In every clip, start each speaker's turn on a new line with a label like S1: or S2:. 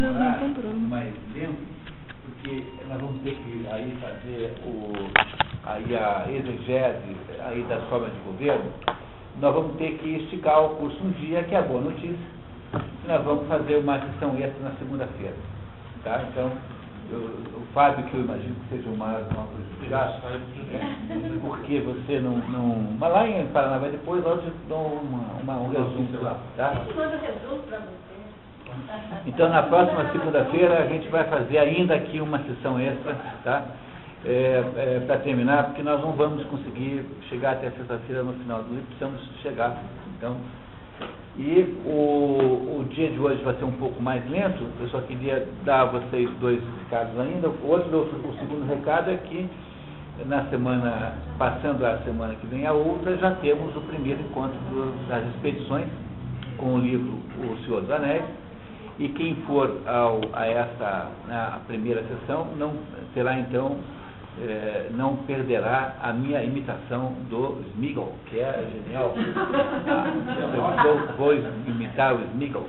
S1: demorar mais lento, porque nós vamos ter que aí fazer aí a exegese aí das formas de governo. Nós vamos ter que esticar o curso um dia, que é a boa notícia, e nós vamos fazer uma sessão extra na segunda-feira. Tá? Então, o Fábio, que eu imagino que seja o mais mal prejudicado, porque você não. Mas lá em Paranavaí, depois eu te dou um resumo lá. Tá? Então, na próxima segunda-feira, a gente vai fazer ainda aqui uma sessão extra, tá? Para terminar, porque nós não vamos conseguir chegar até sexta-feira no final do livro, precisamos chegar. Então, e o dia de hoje vai ser um pouco mais lento. Eu só queria dar a vocês dois recados ainda. O segundo recado é que na semana, passando a semana que vem a outra, já temos o primeiro encontro das expedições com o livro O Senhor dos Anéis. E quem for a essa a primeira sessão não terá então não perderá a minha imitação do Sméagol, que é genial. Eu vou imitar o Sméagol.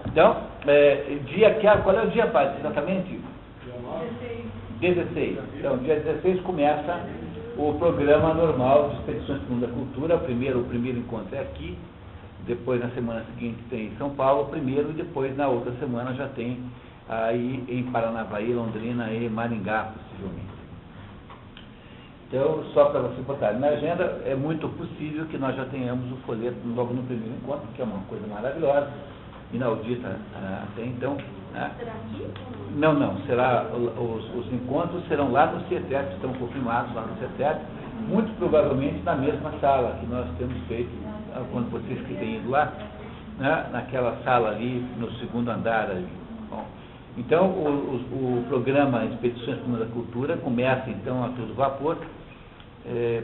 S1: Então, qual é o dia, padre, exatamente? 16. Então, dia 16 começa o programa normal de Expedições para o Mundo da Cultura. O primeiro encontro é aqui, depois na semana seguinte tem em São Paulo o primeiro, e depois na outra semana já tem aí em Paranavaí, Londrina e Maringá, possivelmente. Então, só para você botar na agenda, é muito possível que nós já tenhamos o folheto logo no primeiro encontro, que é uma coisa maravilhosa, inaudita até então. Né?
S2: Será aqui?
S1: Não, será, os encontros serão lá no CETEP, estão confirmados lá no CETEP, muito provavelmente na mesma sala que nós temos feito, quando vocês que têm ido lá, né? Naquela sala ali, no segundo andar ali. Bom, então, o programa Expedições para o Mundo da Cultura começa, então, a todo vapor,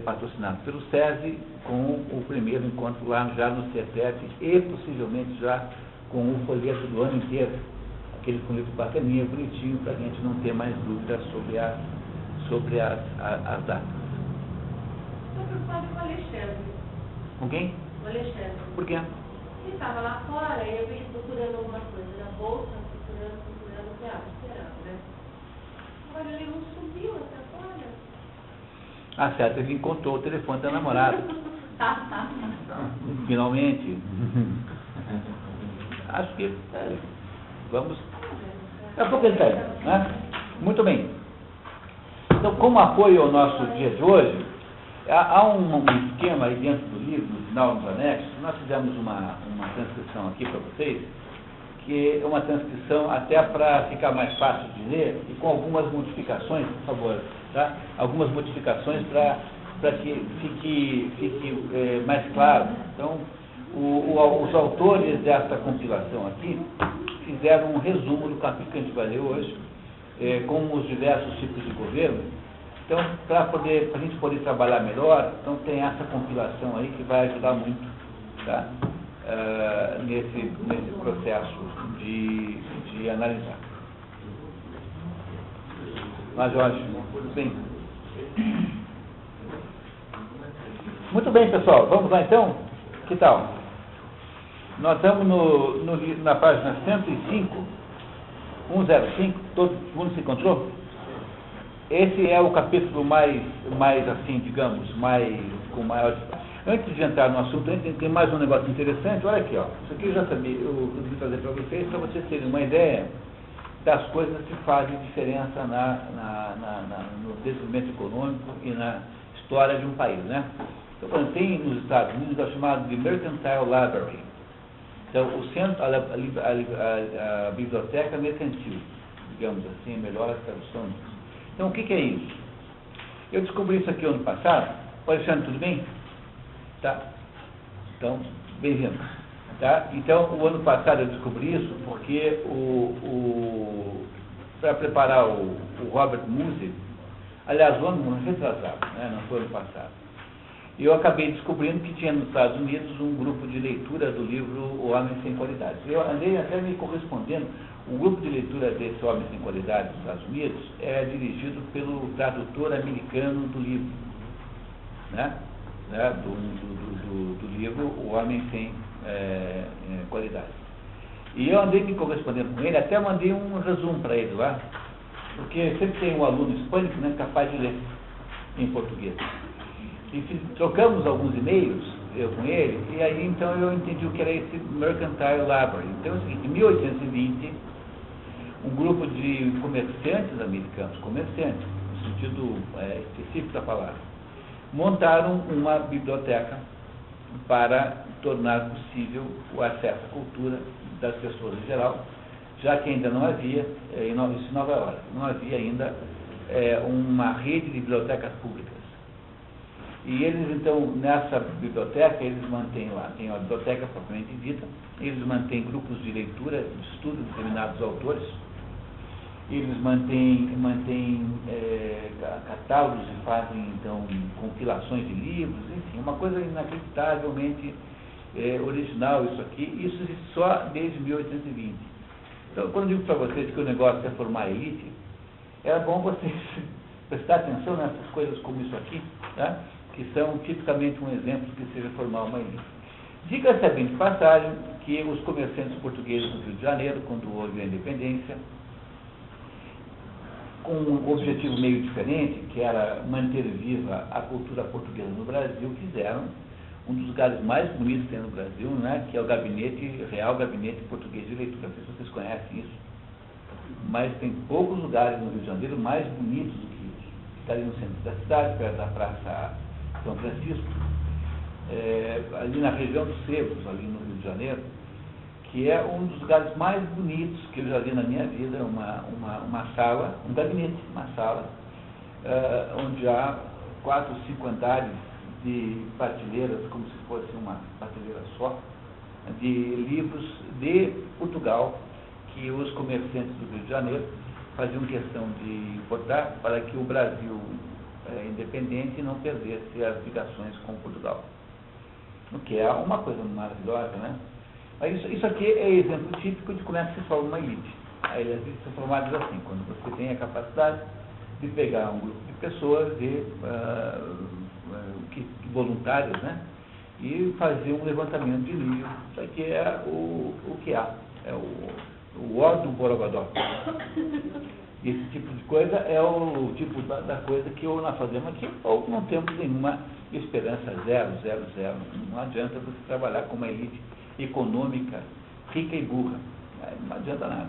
S1: patrocinado pelo SESI, com o primeiro encontro lá já no CETEP e, possivelmente, já com o folheto do ano inteiro, aquele folheto bacaninha, bonitinho, para a gente não ter mais dúvidas sobre as datas.
S2: Estou preocupado com o Alexandre.
S1: Com quem?
S2: O Alexandre.
S1: Por quê?
S2: Ele estava lá fora e eu vi procurando alguma coisa na bolsa, procurando, esperando, né? Agora ele não subiu até agora.
S1: Ah, certo, ele encontrou o telefone da namorada. Finalmente. Acho que vamos. Daqui a pouco ele está aí, né? Muito bem. Então, como apoio ao nosso dia de hoje, há um esquema aí dentro do livro, no final dos anexos. Nós fizemos uma transcrição aqui para vocês, que é uma transcrição até para ficar mais fácil de ler e com algumas modificações, por favor, tá? Algumas modificações para que fique mais claro. Então, os autores dessa compilação aqui fizeram um resumo do capítulo que a gente vai ler hoje, com os diversos tipos de governo. Então, para a gente poder trabalhar melhor, então tem essa compilação aí que vai ajudar muito, tá? Nesse processo de analisar. Mas, Jorge, bem. Muito bem, pessoal. Vamos lá, então? Que tal? Nós estamos na página 105, 105. Todo mundo se encontrou? Esse é o capítulo mais assim, digamos, com maior. Antes de entrar no assunto, tem mais um negócio interessante. Olha aqui, ó. Isso aqui eu já sabia, eu consegui trazer para vocês terem uma ideia das coisas que fazem diferença no desenvolvimento econômico e na história de um país, né? Então, tem nos Estados Unidos o chamado de Mercantile Library. Então, o centro, a biblioteca mercantil, digamos assim, melhor a tradução disso. Então, o que é isso? Eu descobri isso aqui ano passado. Alexandre, tudo bem? Tá. Então, bem-vindo. Tá? Então, o ano passado eu descobri isso porque para preparar o Robert Musil, aliás, o ano retrasado, né? Não foi ano passado. E eu acabei descobrindo que tinha nos Estados Unidos um grupo de leitura do livro O Homem Sem Qualidades. Eu andei até me correspondendo. O grupo de leitura desse Homem Sem Qualidades dos Estados Unidos é dirigido pelo tradutor americano do livro, né? Do livro O Homem Sem qualidade. E eu andei me correspondendo com ele, até mandei um resumo para ele lá, porque sempre tem um aluno hispânico, né, capaz de ler em português. E trocamos alguns e-mails, eu com ele, e aí então eu entendi o que era esse Mercantile Library. Então é o seguinte, em 1820, um grupo de comerciantes americanos, comerciantes, no sentido específico da palavra, montaram uma biblioteca para tornar possível o acesso à cultura das pessoas em geral, já que ainda não havia, isso em Nova York, não havia ainda uma rede de bibliotecas públicas. E eles, então, nessa biblioteca, eles mantêm lá, tem a biblioteca propriamente dita, eles mantêm grupos de leitura, de estudo de determinados autores, eles mantêm catálogos e fazem, então, compilações de livros, enfim, uma coisa inacreditavelmente original isso aqui, isso existe só desde 1820. Então, quando eu digo para vocês que o negócio é formar a elite, é bom vocês prestar atenção nessas coisas como isso aqui, tá? Que são tipicamente um exemplo que seja formar uma elite. Diga-se a bem de passagem que os comerciantes portugueses do Rio de Janeiro, quando houve a independência, com um objetivo meio diferente, que era manter viva a cultura portuguesa no Brasil, fizeram um dos lugares mais bonitos que tem no Brasil, né, que é o Real Gabinete Português de Leitura. Não sei se vocês conhecem isso, mas tem poucos lugares no Rio de Janeiro mais bonitos do que isso. Está ali no centro da cidade, perto da Praça São Francisco, ali na região dos Cerros, ali no Rio de Janeiro, que é um dos lugares mais bonitos que eu já vi na minha vida, uma sala, um gabinete, uma sala, onde há 4 ou 5 andares de prateleiras, como se fosse uma prateleira só, de livros de Portugal, que os comerciantes do Rio de Janeiro faziam questão de importar para que o Brasil independente não perdesse as ligações com Portugal. O que é uma coisa maravilhosa, né? Mas isso aqui é exemplo típico de como é que se forma uma elite. As elites são formadas assim, quando você tem a capacidade de pegar um grupo de pessoas, voluntários, né? E fazer um levantamento de nível. Isso aqui é o que há, é o órgão Borogodó. Esse tipo de coisa é o tipo da coisa que ou nós fazemos aqui, ou não temos nenhuma esperança, zero. Não adianta você trabalhar com uma elite econômica, rica e burra. Não adianta nada.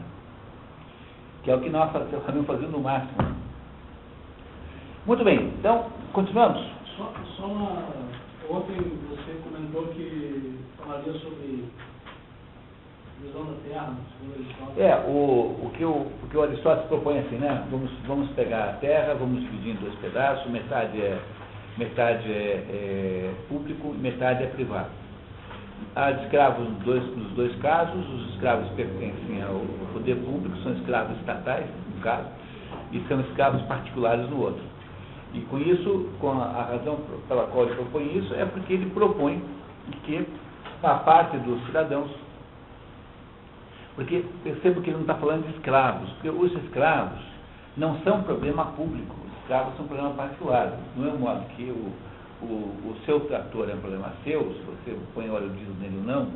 S1: Que é o que nós estamos fazendo no máximo. Muito bem, então, continuamos.
S3: Ontem você comentou que falaria sobre visão da Terra,
S1: o que o Aristóteles propõe assim, né? Vamos pegar a Terra, vamos dividir em 2 pedaços, metade é público e metade é privado. Há escravos nos dois casos, os escravos pertencem ao poder público, são escravos estatais, no caso, e são escravos particulares no outro. E com isso, com a razão pela qual ele propõe isso, é porque ele propõe que a parte dos cidadãos, porque percebo que ele não está falando de escravos, porque os escravos não são problema público, os escravos são problema particular. Não é um modo que o seu trator é um problema seu, se você põe óleo diesel nele ou não,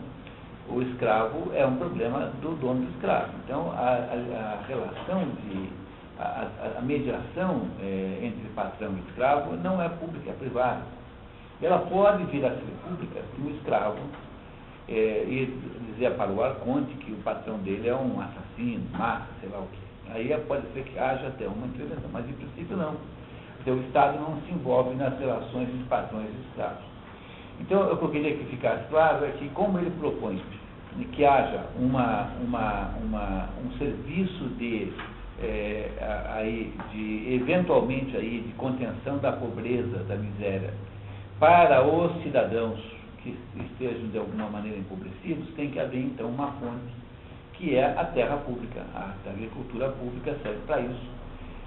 S1: o escravo é um problema do dono do escravo. Então, a relação a mediação entre patrão e escravo não é pública, é privada. Ela pode vir a ser pública se o escravo dizer para o arconte que o patrão dele é um assassino, mata, sei lá o quê. Aí pode ser que haja até uma intervenção, mas em princípio não. Porque o Estado não se envolve nas relações entre patrões e escravos. Então, o que eu queria que ficasse claro é que, como ele propõe que haja um serviço eventualmente de contenção da pobreza, da miséria, para os cidadãos que estejam de alguma maneira empobrecidos, tem que haver então uma fonte, que é a terra pública. A agricultura pública serve para isso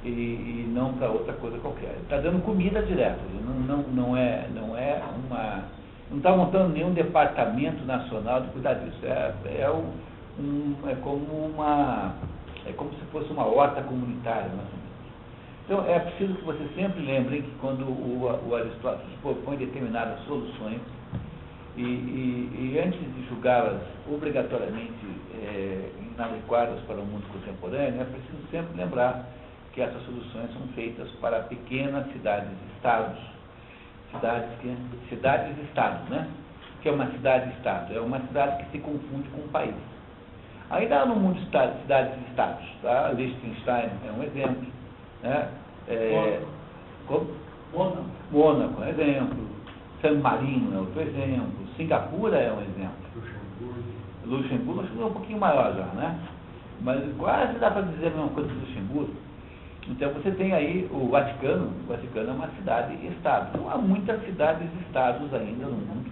S1: e não para outra coisa qualquer. Está dando comida direto, não está montando nenhum departamento nacional de cuidar disso. É como se fosse uma horta comunitária, mais ou menos. Então, é preciso que vocês sempre lembrem que quando o Aristóteles propõe determinadas soluções, E antes de julgá-las obrigatoriamente inadequadas para o mundo contemporâneo, é preciso sempre lembrar que essas soluções são feitas para pequenas cidades-estados. Cidades-estados, né? Que é uma cidade-estado? É uma cidade que se confunde com um país. Ainda no mundo de cidades-estados, tá? Liechtenstein é um exemplo, né? Mônaco é um exemplo, San Marino é outro exemplo, Singapura é um exemplo. Luxemburgo é um pouquinho maior já, né? Mas quase dá para dizer a mesma coisa de Luxemburgo. Então você tem aí o Vaticano é uma cidade-estado. Não há muitas cidades-estados ainda no mundo.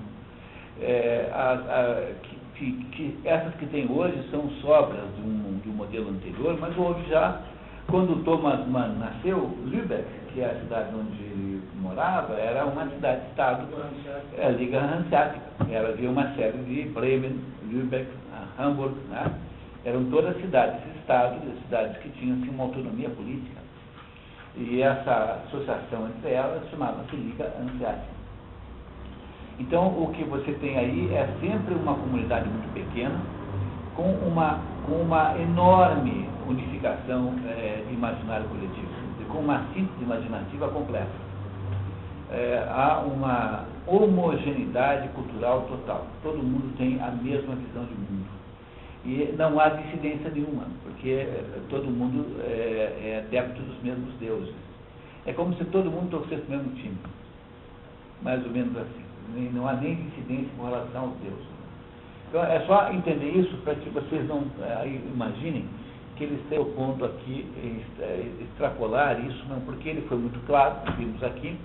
S1: Essas que tem hoje são sobras de um modelo anterior, mas houve já, quando Thomas Mann nasceu, Lübeck, que é a cidade onde ele morava, era uma cidade-estado, Liga Hanseática. Havia uma série de Bremen, Lübeck, Hamburg, né? Eram todas cidades-estados, cidades que tinham assim, uma autonomia política. E essa associação entre elas chamava-se Liga Hanseática. Então, o que você tem aí é sempre uma comunidade muito pequena, com uma enorme unificação de imaginário coletivo, com uma síntese imaginativa completa. Há uma homogeneidade cultural total. Todo mundo tem a mesma visão de mundo. E não há dissidência nenhuma, porque todo mundo é adepto dos mesmos deuses. É como se todo mundo torcesse o mesmo time. Mais ou menos assim. Não há nem dissidência com relação aos deuses. Então, é só entender isso para que vocês não imaginem que ele esteja ao ponto aqui, extrapolar isso, não, porque ele foi muito claro, vimos aqui,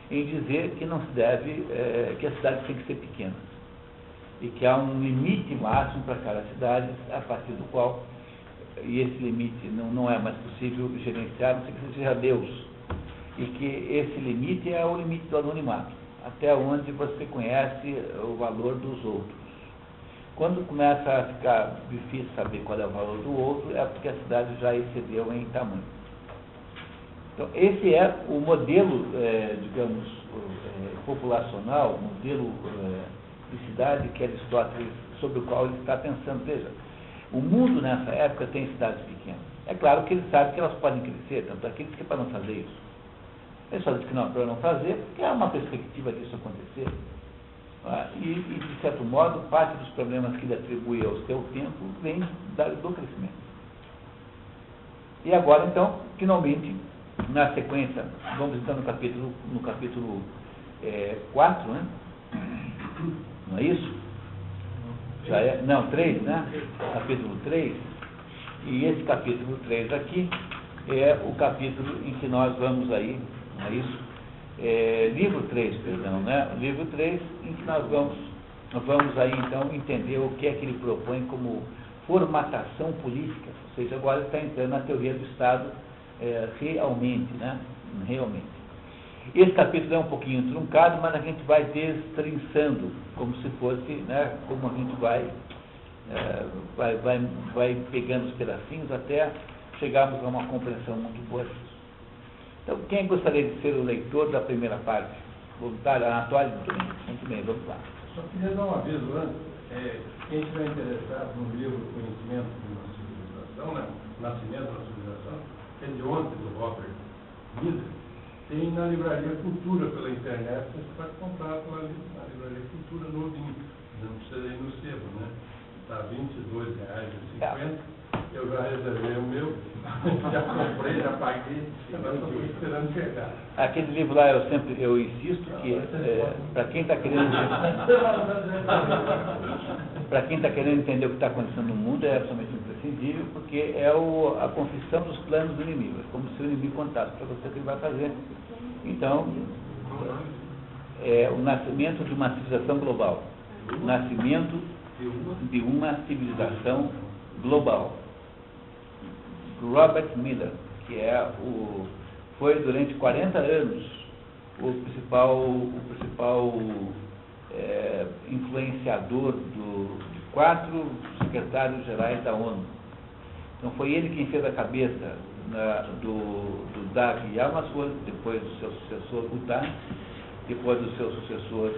S1: em dizer que não se deve, que as cidades têm que ser pequenas. E que há um limite máximo para cada cidade, a partir do qual, e esse limite não é mais possível gerenciar, não sei que seja Deus. E que esse limite é o limite do anonimato, até onde você conhece o valor dos outros. Quando começa a ficar difícil saber qual é o valor do outro, é porque a cidade já excedeu em tamanho. Então, esse é o modelo, digamos, populacional, modelo de cidade que Aristóteles, sobre o qual ele está pensando. Veja, o mundo nessa época tem cidades pequenas. É claro que ele sabe que elas podem crescer, tanto é que ele diz que é para não fazer isso. Ele só diz que não é para não fazer, porque há uma perspectiva disso acontecer. E, de certo modo, parte dos problemas que ele atribui ao seu tempo vem do crescimento. E agora, então, finalmente, na sequência, vamos então no capítulo 4, né? Não é isso? Já é? Não, 3, né? Capítulo 3. E esse capítulo 3 aqui é o capítulo em que nós vamos aí, não é isso? Livro 3, perdão, né? Livro 3, em que nós vamos aí então entender o que é que ele propõe como formatação política, ou seja, agora ele está entrando na teoria do Estado realmente, né? Realmente. Esse capítulo é um pouquinho truncado, mas a gente vai destrinçando, como se fosse, né? Como a gente vai pegando os pedacinhos até chegarmos a uma compreensão muito boa disso. Então, quem gostaria de ser o leitor da primeira parte? Voluntário, Anatólio? Muito bem, vamos lá.
S4: Só queria dar um aviso antes. Quem estiver interessado no livro Conhecimento de uma Civilização, né? Nascimento de uma Civilização, que é de ontem, do Robert Miser, tem na Livraria Cultura pela internet, você pode comprar na Livraria Cultura novinho. Não precisa ir no sebo, né? Está R$ 22,50. Eu já reservei o meu, já comprei, já paguei, agora estou esperando chegar.
S1: Aquele livro lá, eu insisto que, para quem está querendo entender o que está acontecendo no mundo, é absolutamente imprescindível, porque é a confissão dos planos do inimigo. É como se o inimigo contasse para você o que ele vai fazer. Então, é o nascimento de uma civilização global. O nascimento de uma civilização global. Robert Miller, que foi durante 40 anos o principal influenciador de 4 secretários-gerais da ONU. Então foi ele quem fez a cabeça do Dag Hammarskjöld, depois do seu sucessor Bhutan, depois do seu sucessor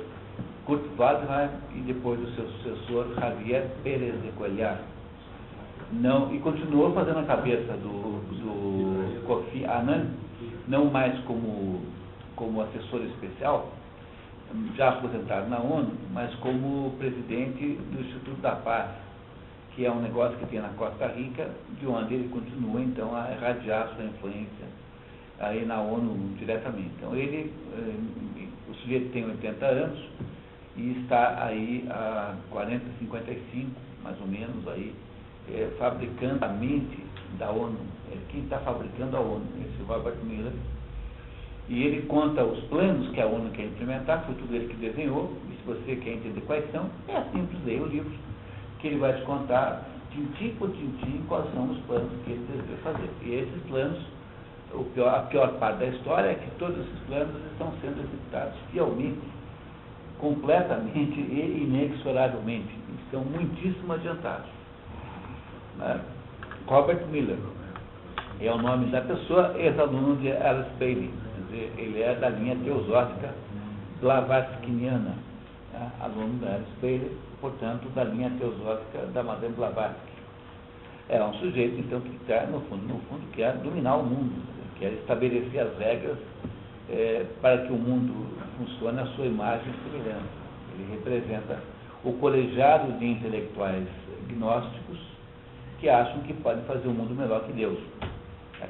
S1: Kurt Waldheim e depois o seu sucessor, Javier Pérez de Cuellar. Não, e continuou fazendo a cabeça do Kofi Annan, não mais como assessor especial, já aposentado na ONU, mas como presidente do Instituto da Paz, que é um negócio que tem na Costa Rica, de onde ele continua, então, a irradiar sua influência aí na ONU diretamente. Então, o sujeito tem 80 anos e está aí há 40, 55, mais ou menos, aí, fabricando a mente da ONU. Quem está fabricando a ONU? Esse Robert Miller. E ele conta os planos que a ONU quer implementar, foi tudo ele que desenhou, e se você quer entender quais são, é simples, leia o livro, que ele vai te contar, tintim por tintim, quais são os planos que ele deseja fazer. E esses planos, a pior parte da história é que todos esses planos estão sendo executados fielmente, completamente e inexoravelmente. Estão muitíssimo adiantados. Robert Miller é o nome da pessoa, ex-aluno de Alice Bailey. Quer dizer, ele é da linha teosófica Blavatskyniana, aluno da Alice Bailey, portanto, da linha teosófica da Madame Blavatsky. É um sujeito, então, que quer, no fundo, quer dominar o mundo, quer estabelecer as regras para que o mundo funcione à sua imagem e semelhança. Ele representa o colegiado de intelectuais gnósticos que acham que podem fazer o mundo melhor que Deus.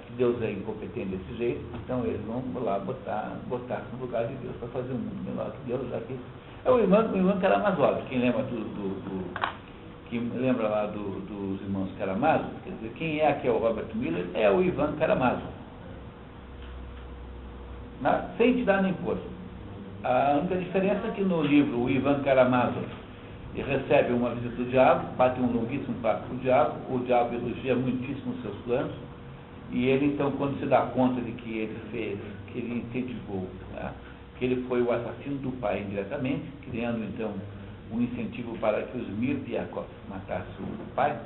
S1: Que Deus é incompetente desse jeito, então eles vão lá botar no lugar de Deus para fazer um mundo melhor que Deus, já que é o irmão Karamazov. Quem lembra lembra lá dos irmãos Karamazov? Quer dizer, quem é que é o Robert Miller? É o Ivan Karamazov. Sem te dar nem pôr. A única diferença é que no livro o Ivan Karamazov recebe uma visita do diabo, bate um longuíssimo papo com o diabo elogia muitíssimo os seus planos, e ele então, quando se dá conta de que ele incentivou, que ele foi o assassino do pai indiretamente, criando então um incentivo para que os Smirdyakov matassem o pai,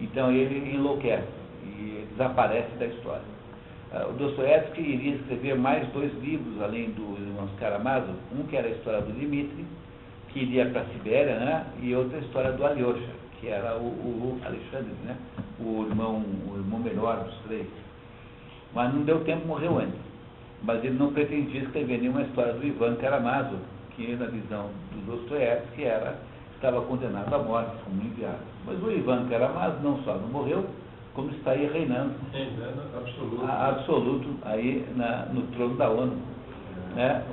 S1: então ele enlouquece e desaparece da história. O Dostoiévski iria escrever mais 2 livros, além dos irmãos Karamazov, um que era a história do Dmitri, que iria para a Sibéria, e outra história do Alyosha, que era o Alexandre, o irmão menor dos 3. Mas não deu tempo, morreu antes. Mas ele não pretendia escrever nenhuma história do Ivan Karamazov, que na visão do Dostoiévski estava condenado à morte como enviado. Mas o Ivan Karamazov não só não morreu, como está aí reinando absoluto aí no trono da ONU.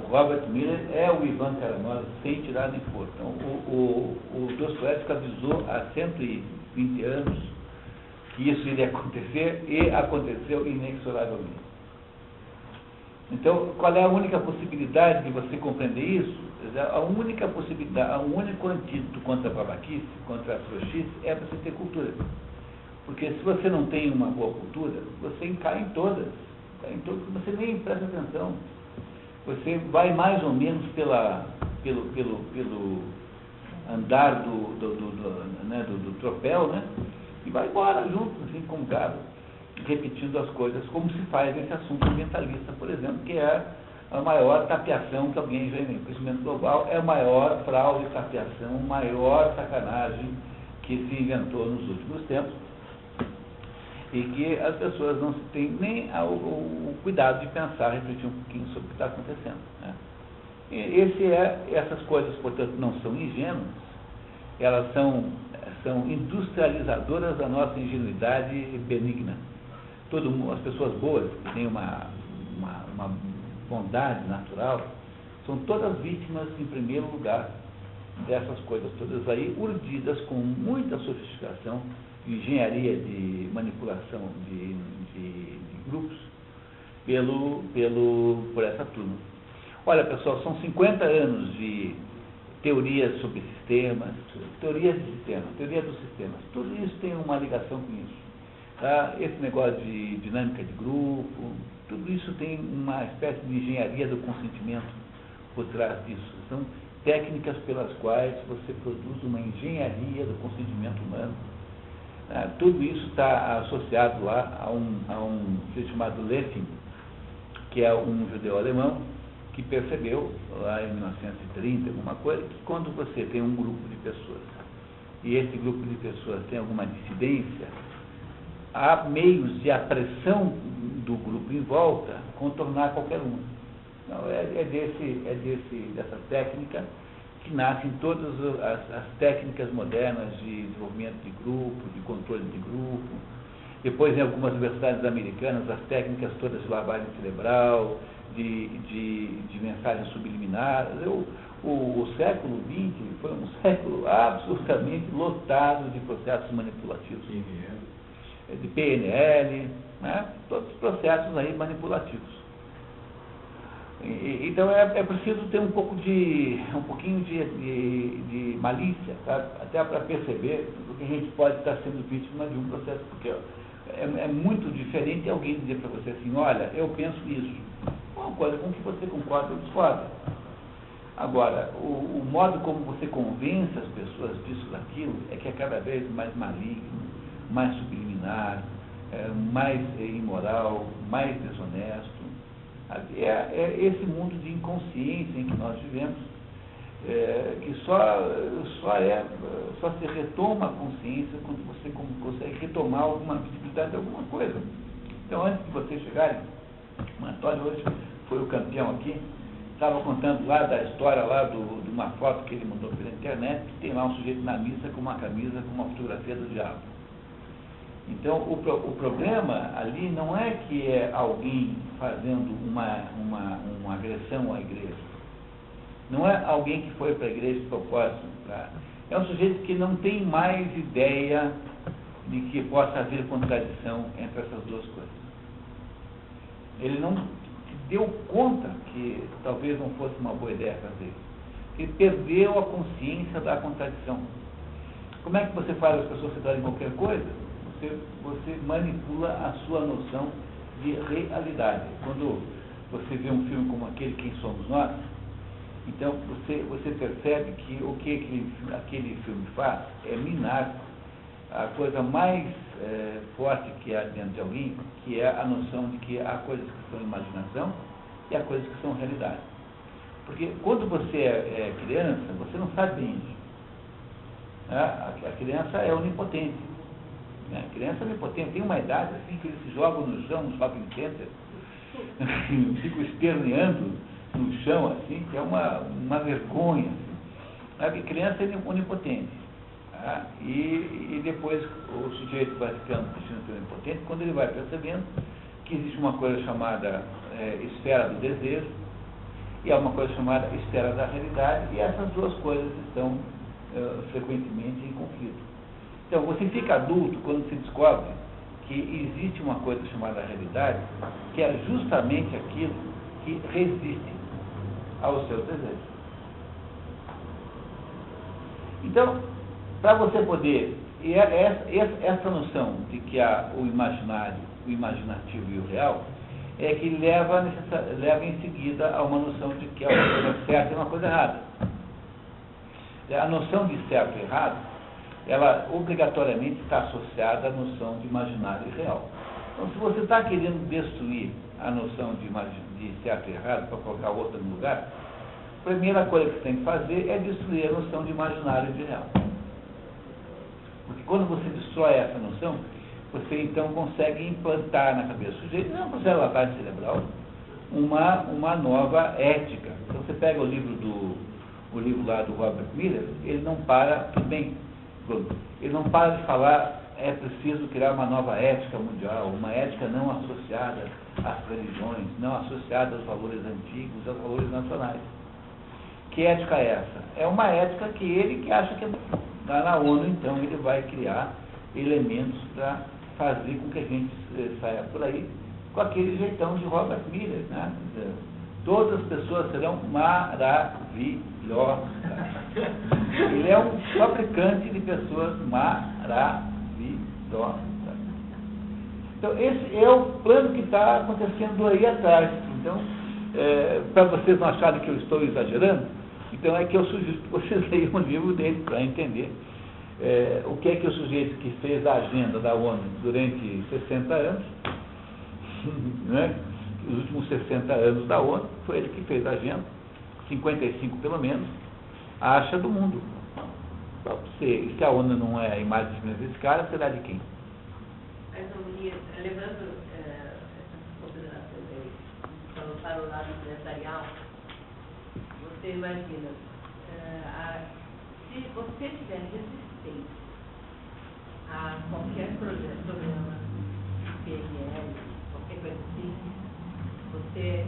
S1: O Robert Miller é o Ivan Karamazov, sem tirar nem pôr. Então, o Dostoiévski avisou há 120 anos que isso iria acontecer, e aconteceu inexoravelmente. Então, qual é a única possibilidade de você compreender isso? A única possibilidade, o único antídoto contra a babaquice, contra a trouxice, é você ter cultura. Porque se você não tem uma boa cultura, você cai em todas, você nem presta atenção. Você vai mais ou menos pelo andar do tropel, e vai embora junto, assim, como gado, repetindo as coisas, como se faz nesse assunto ambientalista, por exemplo, que é a maior tapeação que alguém já inventou. O aquecimento global é a maior fraude, tapeação, maior sacanagem que se inventou nos últimos tempos, e que as pessoas não têm nem o cuidado de pensar, refletir um pouquinho sobre o que está acontecendo. E essas coisas, portanto, não são ingênuas, elas são industrializadoras da nossa ingenuidade benigna. As pessoas boas, que têm uma bondade natural, são todas vítimas, em primeiro lugar, dessas coisas todas aí, urdidas com muita sofisticação, engenharia de manipulação de grupos por essa turma. Olha, pessoal, são 50 anos de teorias sobre sistemas, teoria dos sistemas. Tudo isso tem uma ligação com isso. Esse negócio de dinâmica de grupo, tudo isso tem uma espécie de engenharia do consentimento por trás disso. São técnicas pelas quais você produz uma engenharia do consentimento humano. Tudo isso está associado lá a um sujeito chamado Lessing, que é um judeu alemão, que percebeu, lá em 1930, alguma coisa, que quando você tem um grupo de pessoas, e esse grupo de pessoas tem alguma dissidência, há meios de a pressão do grupo em volta contornar qualquer uma. Então, dessa técnica que nascem todas as técnicas modernas de desenvolvimento de grupo, de controle de grupo. Depois, em algumas universidades americanas, as técnicas todas de lavagem cerebral, de mensagem subliminar. O século XX foi um século absolutamente lotado de processos manipulativos. De PNL, né? Todos os processos aí manipulativos. Então é preciso ter um pouquinho de malícia, tá? Até para perceber que a gente pode estar sendo vítima de um processo, porque é muito diferente alguém dizer para você assim, olha, eu penso isso. Uma coisa com que você concorda ou discorda. Agora, o modo como você convence as pessoas disso, daquilo, é que é cada vez mais maligno, mais subliminar, mais imoral, mais desonesto. É esse mundo de inconsciência em que nós vivemos, que só se retoma a consciência quando você consegue retomar alguma visibilidade de alguma coisa. Então, antes de vocês chegarem, o Antônio hoje foi o campeão aqui, estava contando lá da história lá de uma foto que ele mandou pela internet, que tem lá um sujeito na missa com uma camisa com uma fotografia do diabo. Então, o problema ali não é que é alguém fazendo uma agressão à igreja. Não é alguém que foi para a igreja de propósito. É um sujeito que não tem mais ideia de que possa haver contradição entre essas duas coisas. Ele não deu conta que talvez não fosse uma boa ideia fazer. Ele perdeu a consciência da contradição. Como é que você faz as pessoas aceitarem qualquer coisa? Você manipula a sua noção de realidade. Quando você vê um filme como aquele Quem Somos Nós, então você percebe que o que aquele filme faz é minar a coisa mais forte que há dentro de alguém, que é a noção de que há coisas que são imaginação e há coisas que são realidade. Porque quando você é criança, você não sabe bem isso. A criança é onipotente. A criança é onipotente, tem uma idade assim que eles se jogam no chão, no shopping center, ficam esperneando no chão, assim, que é uma vergonha. A criança é onipotente. Tá? E depois o sujeito vai ficando onipotente quando ele vai percebendo que existe uma coisa chamada esfera do desejo e há uma coisa chamada esfera da realidade, e essas duas coisas estão frequentemente em conflito. Então, você fica adulto quando se descobre que existe uma coisa chamada realidade, que é justamente aquilo que resiste aos seus desejos. Então, para você poder... E essa noção de que há o imaginário, o imaginativo e o real, é que leva em seguida a uma noção de que é uma coisa certa e uma coisa errada. A noção de certo e errado, ela obrigatoriamente está associada à noção de imaginário e real. Então, se você está querendo destruir a noção de certo e errado para colocar outra no lugar, a primeira coisa que você tem que fazer é destruir a noção de imaginário e de real. Porque quando você destrói essa noção, você então consegue implantar na cabeça do sujeito, não processo de lavagem cerebral, uma nova ética. Então você pega o livro lá do Robert Miller, ele não para, ele não para de falar, é preciso criar uma nova ética mundial, uma ética não associada às religiões, não associada aos valores antigos, aos valores nacionais. Que ética é essa? É uma ética que ele que acha que lá na ONU, então, ele vai criar elementos para fazer com que a gente saia por aí com aquele jeitão de Robert Miller, né? Todas as pessoas serão maravilhosas. Ele é um fabricante de pessoas maravilhosas. Então, esse é o plano que está acontecendo aí atrás. Então, para vocês não acharem que eu estou exagerando, então é que eu sugiro que vocês leiam um livro dele para entender o que é que o sujeito que fez a agenda da ONU durante 60 anos, né? os últimos 60 anos da ONU, foi ele que fez a agenda, 55 pelo menos, a acha do mundo. Se a ONU não é a imagem desse cara, será de quem?
S2: Mas levando essas considerações aí, falando para o lado empresarial, você imagina, se você tiver resistência a qualquer programa, PNL, qualquer coisa assim, você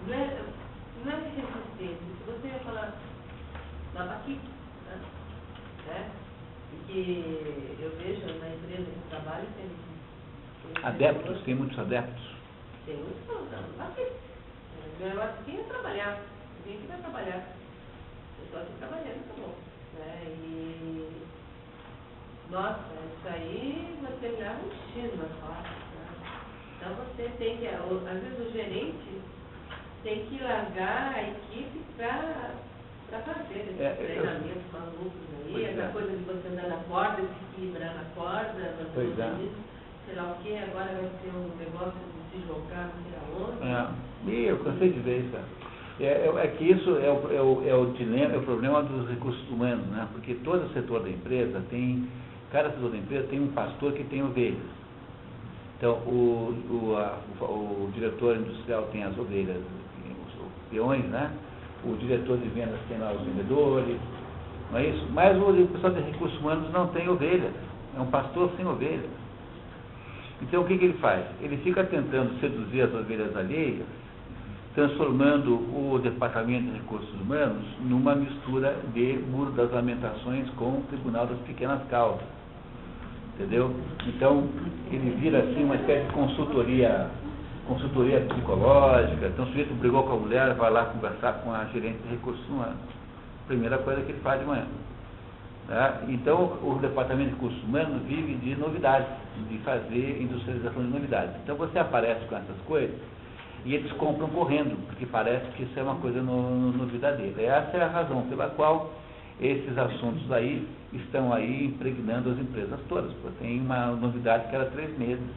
S2: não é resistência, se você ia falar, lá aqui, né? Porque eu vejo na empresa que trabalho tem
S1: Adeptos, tem muitos adeptos.
S2: Tem muitos não, aqui. Meu negócio aqui é trabalhar. Vim aqui vai trabalhar. Eu estou aqui trabalhando, tá bom. Né? E nossa, isso aí você me leva um tiro nas costas. Né? Então você tem que, às vezes o gerente tem que largar a equipe para fazer esses treinamentos malucos aí, essa coisa de você andar na corda, se equilibrar na corda, sei lá o que, agora vai ser um negócio de se jogar, não sei aonde.
S1: E eu cansei de ver isso. É que isso é o dilema, é o problema dos recursos humanos, né? Porque todo setor da empresa cada setor da empresa tem um pastor que tem ovelhas. Então, o diretor industrial tem as ovelhas, os peões, né? O diretor de vendas tem lá os vendedores, não é isso? Mas o pessoal de recursos humanos não tem ovelhas, é um pastor sem ovelhas. Então, o que ele faz? Ele fica tentando seduzir as ovelhas alheias, transformando o Departamento de Recursos Humanos numa mistura de Muro das Lamentações com o Tribunal das Pequenas Causas. Entendeu? Então, ele vira assim uma espécie de consultoria psicológica. Então, o sujeito brigou com a mulher, vai lá conversar com a gerente de recursos humanos. Primeira coisa que ele faz de manhã. Tá? Então, o Departamento de Recursos Humanos vive de novidades, de fazer industrialização de novidades. Então, você aparece com essas coisas e eles compram correndo, porque parece que isso é uma coisa novidadeira. Essa é a razão pela qual esses assuntos aí estão aí impregnando as empresas todas. Porque tem uma novidade cada 3 meses.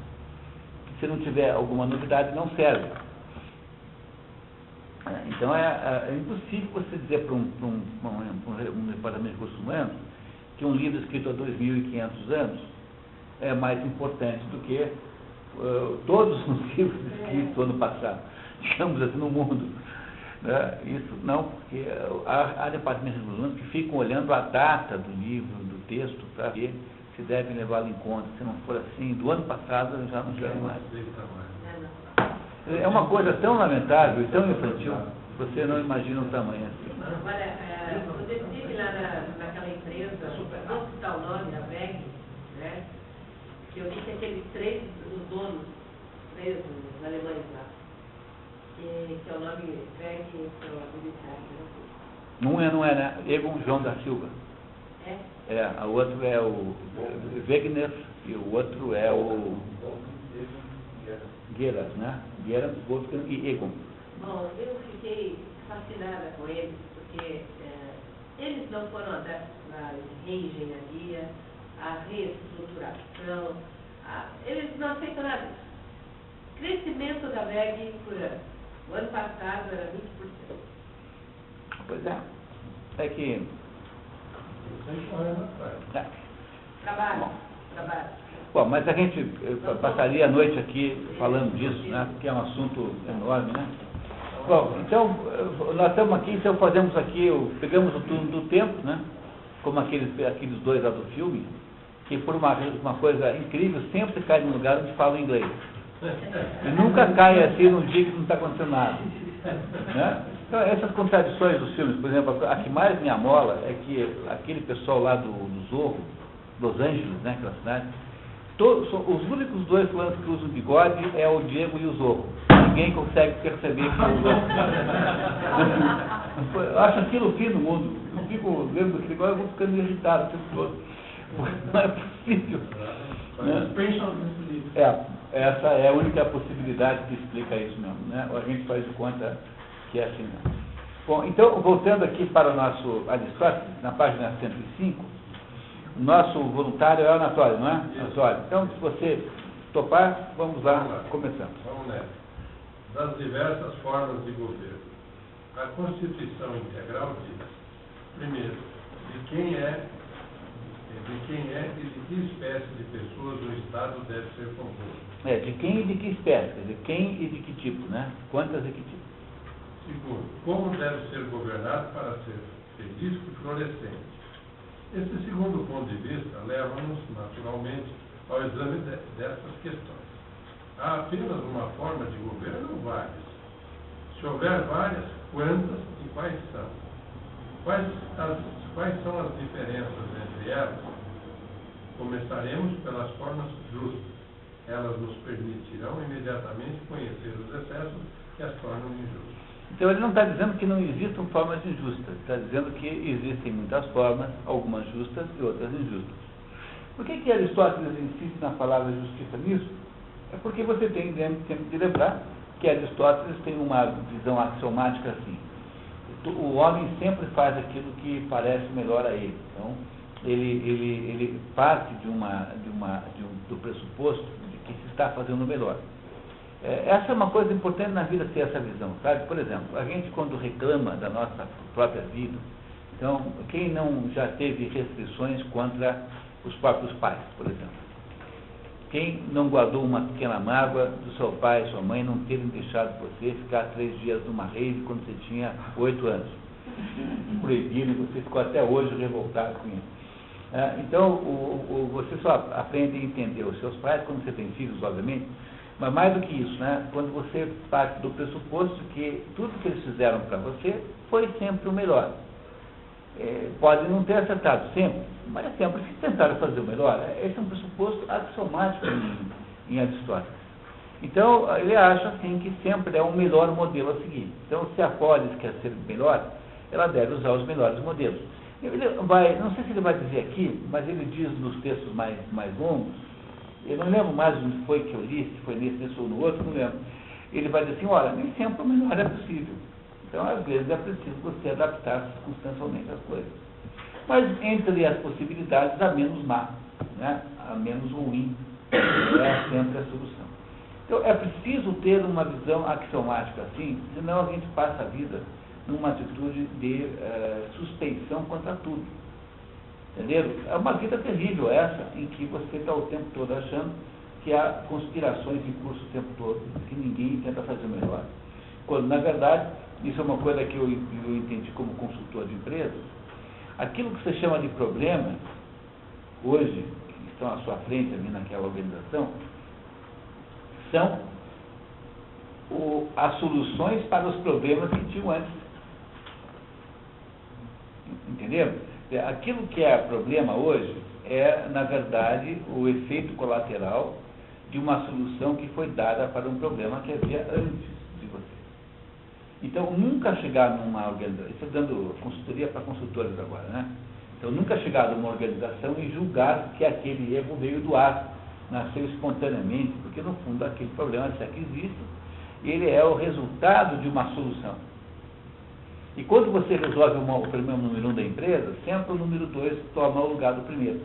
S1: Se não tiver alguma novidade, não serve. Então, é impossível você dizer para um departamento de recursos humanos que um livro escrito há 2.500 anos é mais importante do que todos os livros escritos no ano passado, digamos assim, no mundo. Isso não, porque há departamentos de recursos humanos que ficam olhando a data do livro, do texto, para ver se devem levá-lo em conta. Se não for assim, do ano passado já não serve mais. É uma coisa tão lamentável e tão infantil, você não imagina o tamanho assim.
S2: Olha, você estive lá naquela empresa, não citar o nome, a VEG, né? Que eu vi que aqueles 3 donos presos alemães lá, que é o nome VEG, que é o militar, né?
S1: Não é, né? Egon João da Silva. O outro é o Wegener e o outro é o Geras, né? Geras, Wolfgang e Egon.
S2: Bom, eu fiquei fascinada com eles, porque eles não foram adeptos à reengenharia, à reestruturação, eles não aceitam nada disso. Crescimento da VEG por ano. O ano passado era 20%.
S1: Pois é. É que...
S2: Trabalho.
S1: Bom, mas a gente passaria a noite aqui falando disso, né? Porque é um assunto enorme, né? Bom, então, nós estamos aqui, então pegamos o turno do tempo, né? Como aqueles 2 lá do filme, que por uma coisa incrível, sempre cai num lugar onde falam inglês. E nunca cai assim num dia que não está acontecendo nada. Né? Então, essas contradições dos filmes, por exemplo, a que mais me amola é que aquele pessoal lá do Zorro, Los Angeles, né, aquela cidade, os únicos 2 fulanos que usam bigode é o Diego e o Zorro. Ninguém consegue perceber que é o Zorro. Eu acho aquilo o fim do mundo. Eu fico vendo aquele negócio e vou ficando irritado o tempo todo. Não é possível. Né? Essa é a única possibilidade que explica isso mesmo. Né? A gente faz de conta que é assim mesmo. Bom, então, voltando aqui para o nosso Aristóteles, na página 105, o nosso voluntário é o Anatório, não é? Anatório. Então, se você topar, vamos lá, começamos.
S4: Vamos nessa. das diversas formas de governo. A Constituição Integral diz, primeiro, de quem é e de que espécie de pessoas o Estado deve ser composto.
S1: De quem e de que espécie, de quem e de que tipo, né? Quantas e que tipo.
S4: Segundo, como deve ser governado para ser feliz e florescente. Esse segundo ponto de vista leva-nos, naturalmente, ao exame dessas questões. Há apenas uma forma de governo ou várias? Se houver várias, quantas e quais são? Quais são as diferenças entre elas? Começaremos pelas formas justas. Elas nos permitirão imediatamente conhecer os excessos que as tornam injustas.
S1: Então ele não está dizendo que não existam formas injustas, está dizendo que existem muitas formas, algumas justas e outras injustas. Por que Aristóteles insiste na palavra justiça nisso? É porque você tem sempre de lembrar que Aristóteles tem uma visão axiomática assim. O homem sempre faz aquilo que parece melhor a ele. Então, ele parte do pressuposto de que se está fazendo melhor. Essa é uma coisa importante na vida, ter essa visão, sabe? Por exemplo, a gente quando reclama da nossa própria vida, então, quem não já teve restrições contra os próprios pais, por exemplo? Quem não guardou uma pequena mágoa do seu pai e sua mãe não terem deixado você ficar 3 dias numa rede quando você tinha 8 anos? Proibido, e você ficou até hoje revoltado com isso. Então, você só aprende a entender os seus pais quando você tem filhos, obviamente, mas mais do que isso, né? Quando você parte do pressuposto que tudo que eles fizeram para você foi sempre o melhor. Pode não ter acertado sempre, mas é sempre que tentaram fazer o melhor. Esse é um pressuposto axiomático em Aristóteles. Então, ele acha assim que sempre é o melhor modelo a seguir. Então, se a polis quer ser melhor, ela deve usar os melhores modelos. Não sei se ele vai dizer aqui, mas ele diz nos textos mais longos, eu não lembro mais onde foi que eu li, se foi nesse ou no outro, não lembro. Ele vai dizer assim, olha, nem sempre o melhor é possível. Então, às vezes, é preciso você adaptar circunstancialmente as coisas. Mas, entre as possibilidades, a menos má, né? A menos ruim, é sempre a solução. Então, é preciso ter uma visão axiomática assim, senão a gente passa a vida numa atitude de suspeição contra tudo. Entenderam? É uma vida terrível essa, em que você está o tempo todo achando que há conspirações em curso o tempo todo, que ninguém tenta fazer o melhor. Quando, na verdade, isso é uma coisa que eu entendi como consultor de empresas, aquilo que você chama de problema, hoje, que estão à sua frente ali naquela organização, são as soluções para os problemas que tinham antes. Entenderam? Aquilo que é problema hoje é, na verdade, o efeito colateral de uma solução que foi dada para um problema que havia antes de você. Então, nunca chegar numa organização, estou dando consultoria para consultores agora, né? Então, nunca chegar numa organização e julgar que aquele erro veio do ar, nasceu espontaneamente, porque, no fundo, aquele problema, se é que existe, ele é o resultado de uma solução. E quando você resolve o problema número 1 da empresa, sempre o número 2 toma o lugar do primeiro.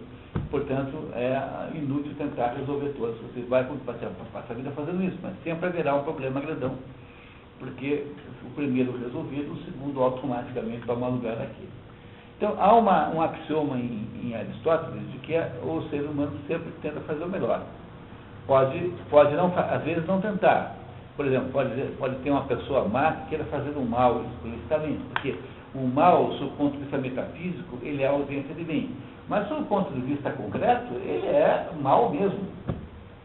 S1: Portanto, é inútil tentar resolver todos. Você vai passar a vida fazendo isso, mas sempre haverá um problema grandão. Porque o primeiro resolvido, o segundo automaticamente toma o lugar daquele. Então, há um axioma em Aristóteles de que o ser humano sempre tenta fazer o melhor. Pode não, às vezes não tentar. Por exemplo, pode ter uma pessoa má que queira fazer o mal explicitamente, porque o mal, sob o ponto de vista metafísico, ele é a ausência de bem. Mas, sob o ponto de vista concreto, ele é mal mesmo.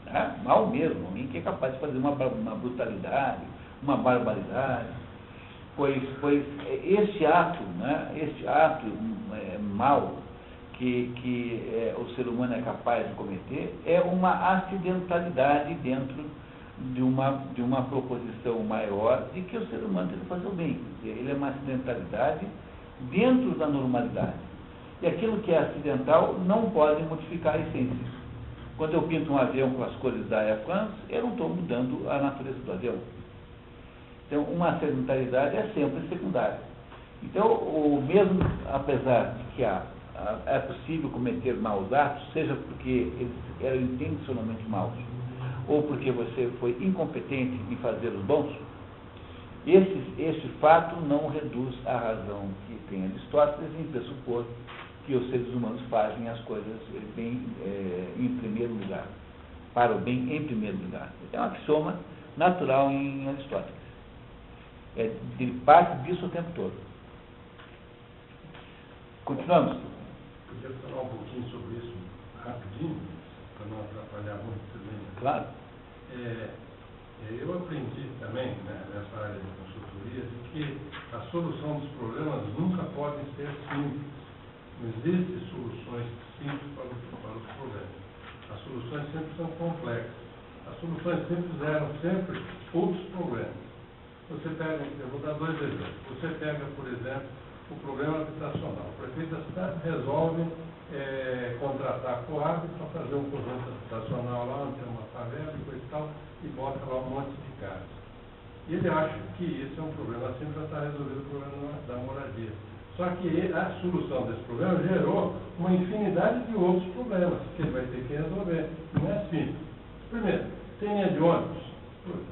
S1: Né? Mal mesmo. Alguém que é capaz de fazer uma brutalidade, uma barbaridade. Pois este ato, né, mal que o ser humano é capaz de cometer é uma acidentalidade dentro de uma proposição maior de que o ser humano tem que fazer o bem. Ele é uma acidentalidade dentro da normalidade. E aquilo que é acidental não pode modificar a essência. Quando eu pinto um avião com as cores da Air France, eu não estou mudando a natureza do avião. Então, uma acidentalidade é sempre secundária. Então, mesmo apesar de que é possível cometer maus atos, seja porque eles eram intencionalmente maus, ou porque você foi incompetente em fazer os bons, Este fato não reduz a razão que tem Aristóteles em pressupor que os seres humanos fazem as coisas bem, em primeiro lugar, para o bem em primeiro lugar. É um axioma natural em Aristóteles. De parte disso o tempo todo. Continuamos.
S4: Podia falar um pouquinho sobre isso rapidinho, para não atrapalhar muito também.
S1: Claro.
S4: Eu aprendi também, né, nessa área de consultoria, de que a solução dos problemas nunca pode ser simples. Não existem soluções simples para os problemas. As soluções sempre são complexas. As soluções simples eram sempre outros problemas. Você pega, eu vou dar 2 exemplos. Você pega, por exemplo, o problema habitacional. O prefeito da cidade resolve contratar a Coab para fazer um conjunto habitacional lá, onde tem uma favela e coisa e tal, e bota lá um monte de casas. E ele acha que isso é um problema assim para estar resolvendo o problema da moradia. Só que a solução desse problema gerou uma infinidade de outros problemas que ele vai ter que resolver. Não é simples. Primeiro, tem linha de ônibus.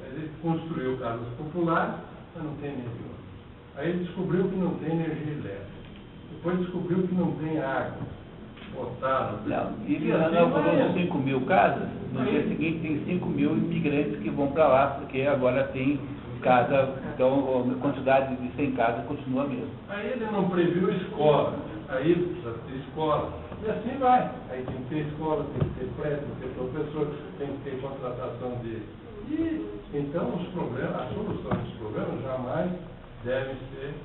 S4: Ele construiu casas populares, mas não tem linha de ônibus. Aí ele descobriu que não tem energia elétrica. Depois descobriu que não tem água potável.
S1: Não, e ele inaugurou 5 mil casas, no dia seguinte tem 5 mil imigrantes que vão para lá, porque agora tem casa, então a quantidade de 100 casas continua a mesma.
S4: Aí ele não previu escola, aí precisa ter escola, e assim vai. Aí tem que ter escola, tem que ter prédio, tem que ter professor, tem que ter contratação de... Então os problemas, a solução dos problemas jamais devem ser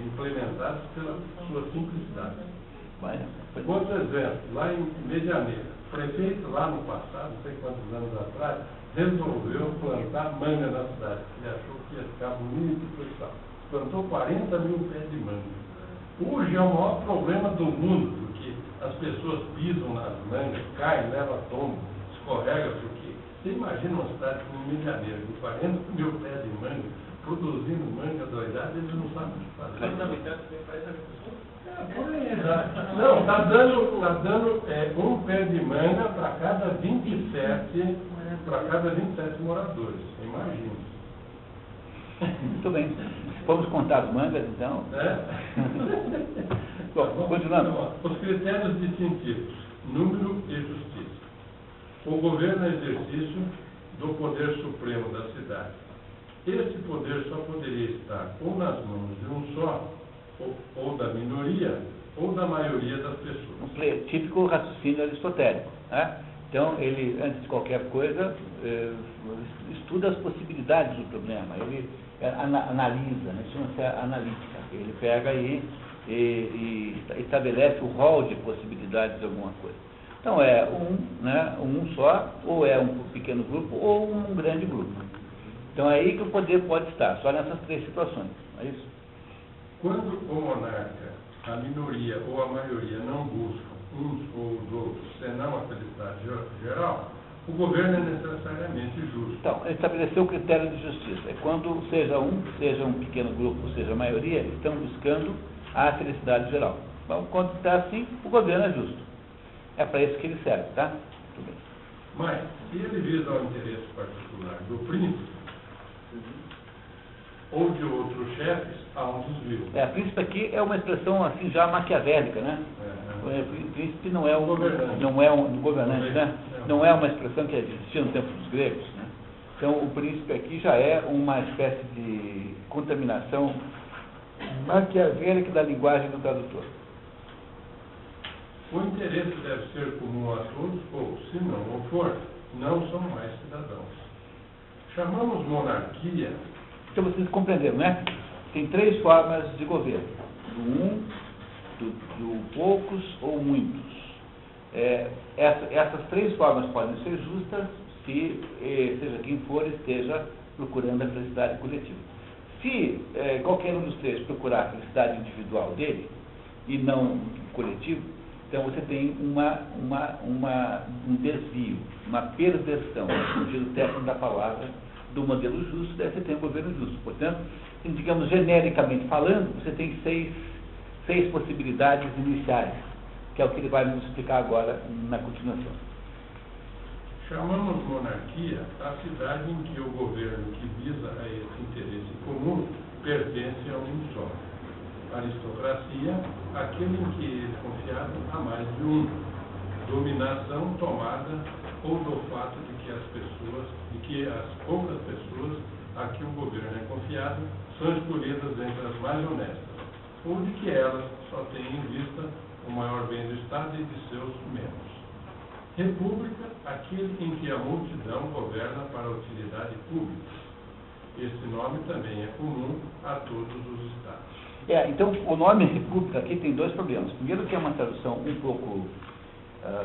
S4: implementadas pela sua simplicidade. Outro exemplo, lá em Medianeira, o prefeito lá no passado, não sei quantos anos atrás, resolveu plantar manga na cidade. Ele achou que ia ficar bonito e coisa e tal. Plantou 40 mil pés de manga. Hoje é o maior problema do mundo, porque as pessoas pisam nas mangas, caem, levam tombo, escorrega, porque você imagina uma cidade como Medianeira, com 40 mil pés de manga, produzindo manga doidada, eles não sabem o que fazer. Por aí, não, está dando um pé de manga para cada 27 moradores. Imagina.
S1: Muito bem. Vamos contar as mangas, então? Bom, continuando.
S4: Os critérios distintivos, número e justiça. O governo é exercício do poder supremo da cidade. Esse poder só poderia estar ou nas mãos de um só, ou da minoria, ou da maioria das pessoas.
S1: Um típico raciocínio aristotélico, né? Então, ele, antes de qualquer coisa, estuda as possibilidades do problema, ele analisa, né? Chama-se analítica. Ele pega e estabelece o rol de possibilidades de alguma coisa. Então, um só, ou é um pequeno grupo, ou um grande grupo. Então, é aí que o poder pode estar, só nessas 3 situações. É isso?
S4: Quando o monarca, a minoria ou a maioria não buscam uns ou os outros, senão a felicidade geral, o governo é necessariamente justo.
S1: Então, ele estabeleceu o critério de justiça. É quando seja um pequeno grupo, seja a maioria, estão buscando a felicidade geral. Então, quando está assim, o governo é justo. É para isso que ele serve, tá? Tudo bem.
S4: Mas, se ele visa ao interesse particular do príncipe, ou de outros chefes, há um desvio.
S1: Príncipe aqui é uma expressão assim já maquiavélica, né? Príncipe não é um governante, né? Não é uma expressão que existia no tempo dos gregos, né? Então o príncipe aqui já é uma espécie de contaminação maquiavélica da linguagem do tradutor.
S4: O interesse deve ser comum a todos, ou, se não o for, não são mais cidadãos. Chamamos monarquia.
S1: Então vocês compreenderam, né? Tem 3 formas de governo. Do poucos ou muitos. Essas 3 formas podem ser justas se, seja quem for, esteja procurando a felicidade coletiva. Se qualquer um dos 3 procurar a felicidade individual dele e não coletivo, então você tem um desvio, uma perversão, no sentido técnico da palavra, do modelo justo, daí você tem um governo justo. Portanto, digamos, genericamente falando, você tem 6 possibilidades iniciais, que é o que ele vai nos explicar agora na continuação.
S4: Chamamos monarquia a cidade em que o governo que visa a esse interesse comum pertence a um só. Aristocracia, aquele em que é confiado a mais de um. Dominação tomada ou do fato de que as poucas pessoas a que o governo é confiado são escolhidas entre as mais honestas, ou de que elas só têm em vista o maior bem do Estado e de seus membros. República, aquele em que a multidão governa para a utilidade pública. Este nome também é comum a todos os Estados.
S1: Então, o nome república aqui tem dois problemas. Primeiro, que é uma tradução um pouco,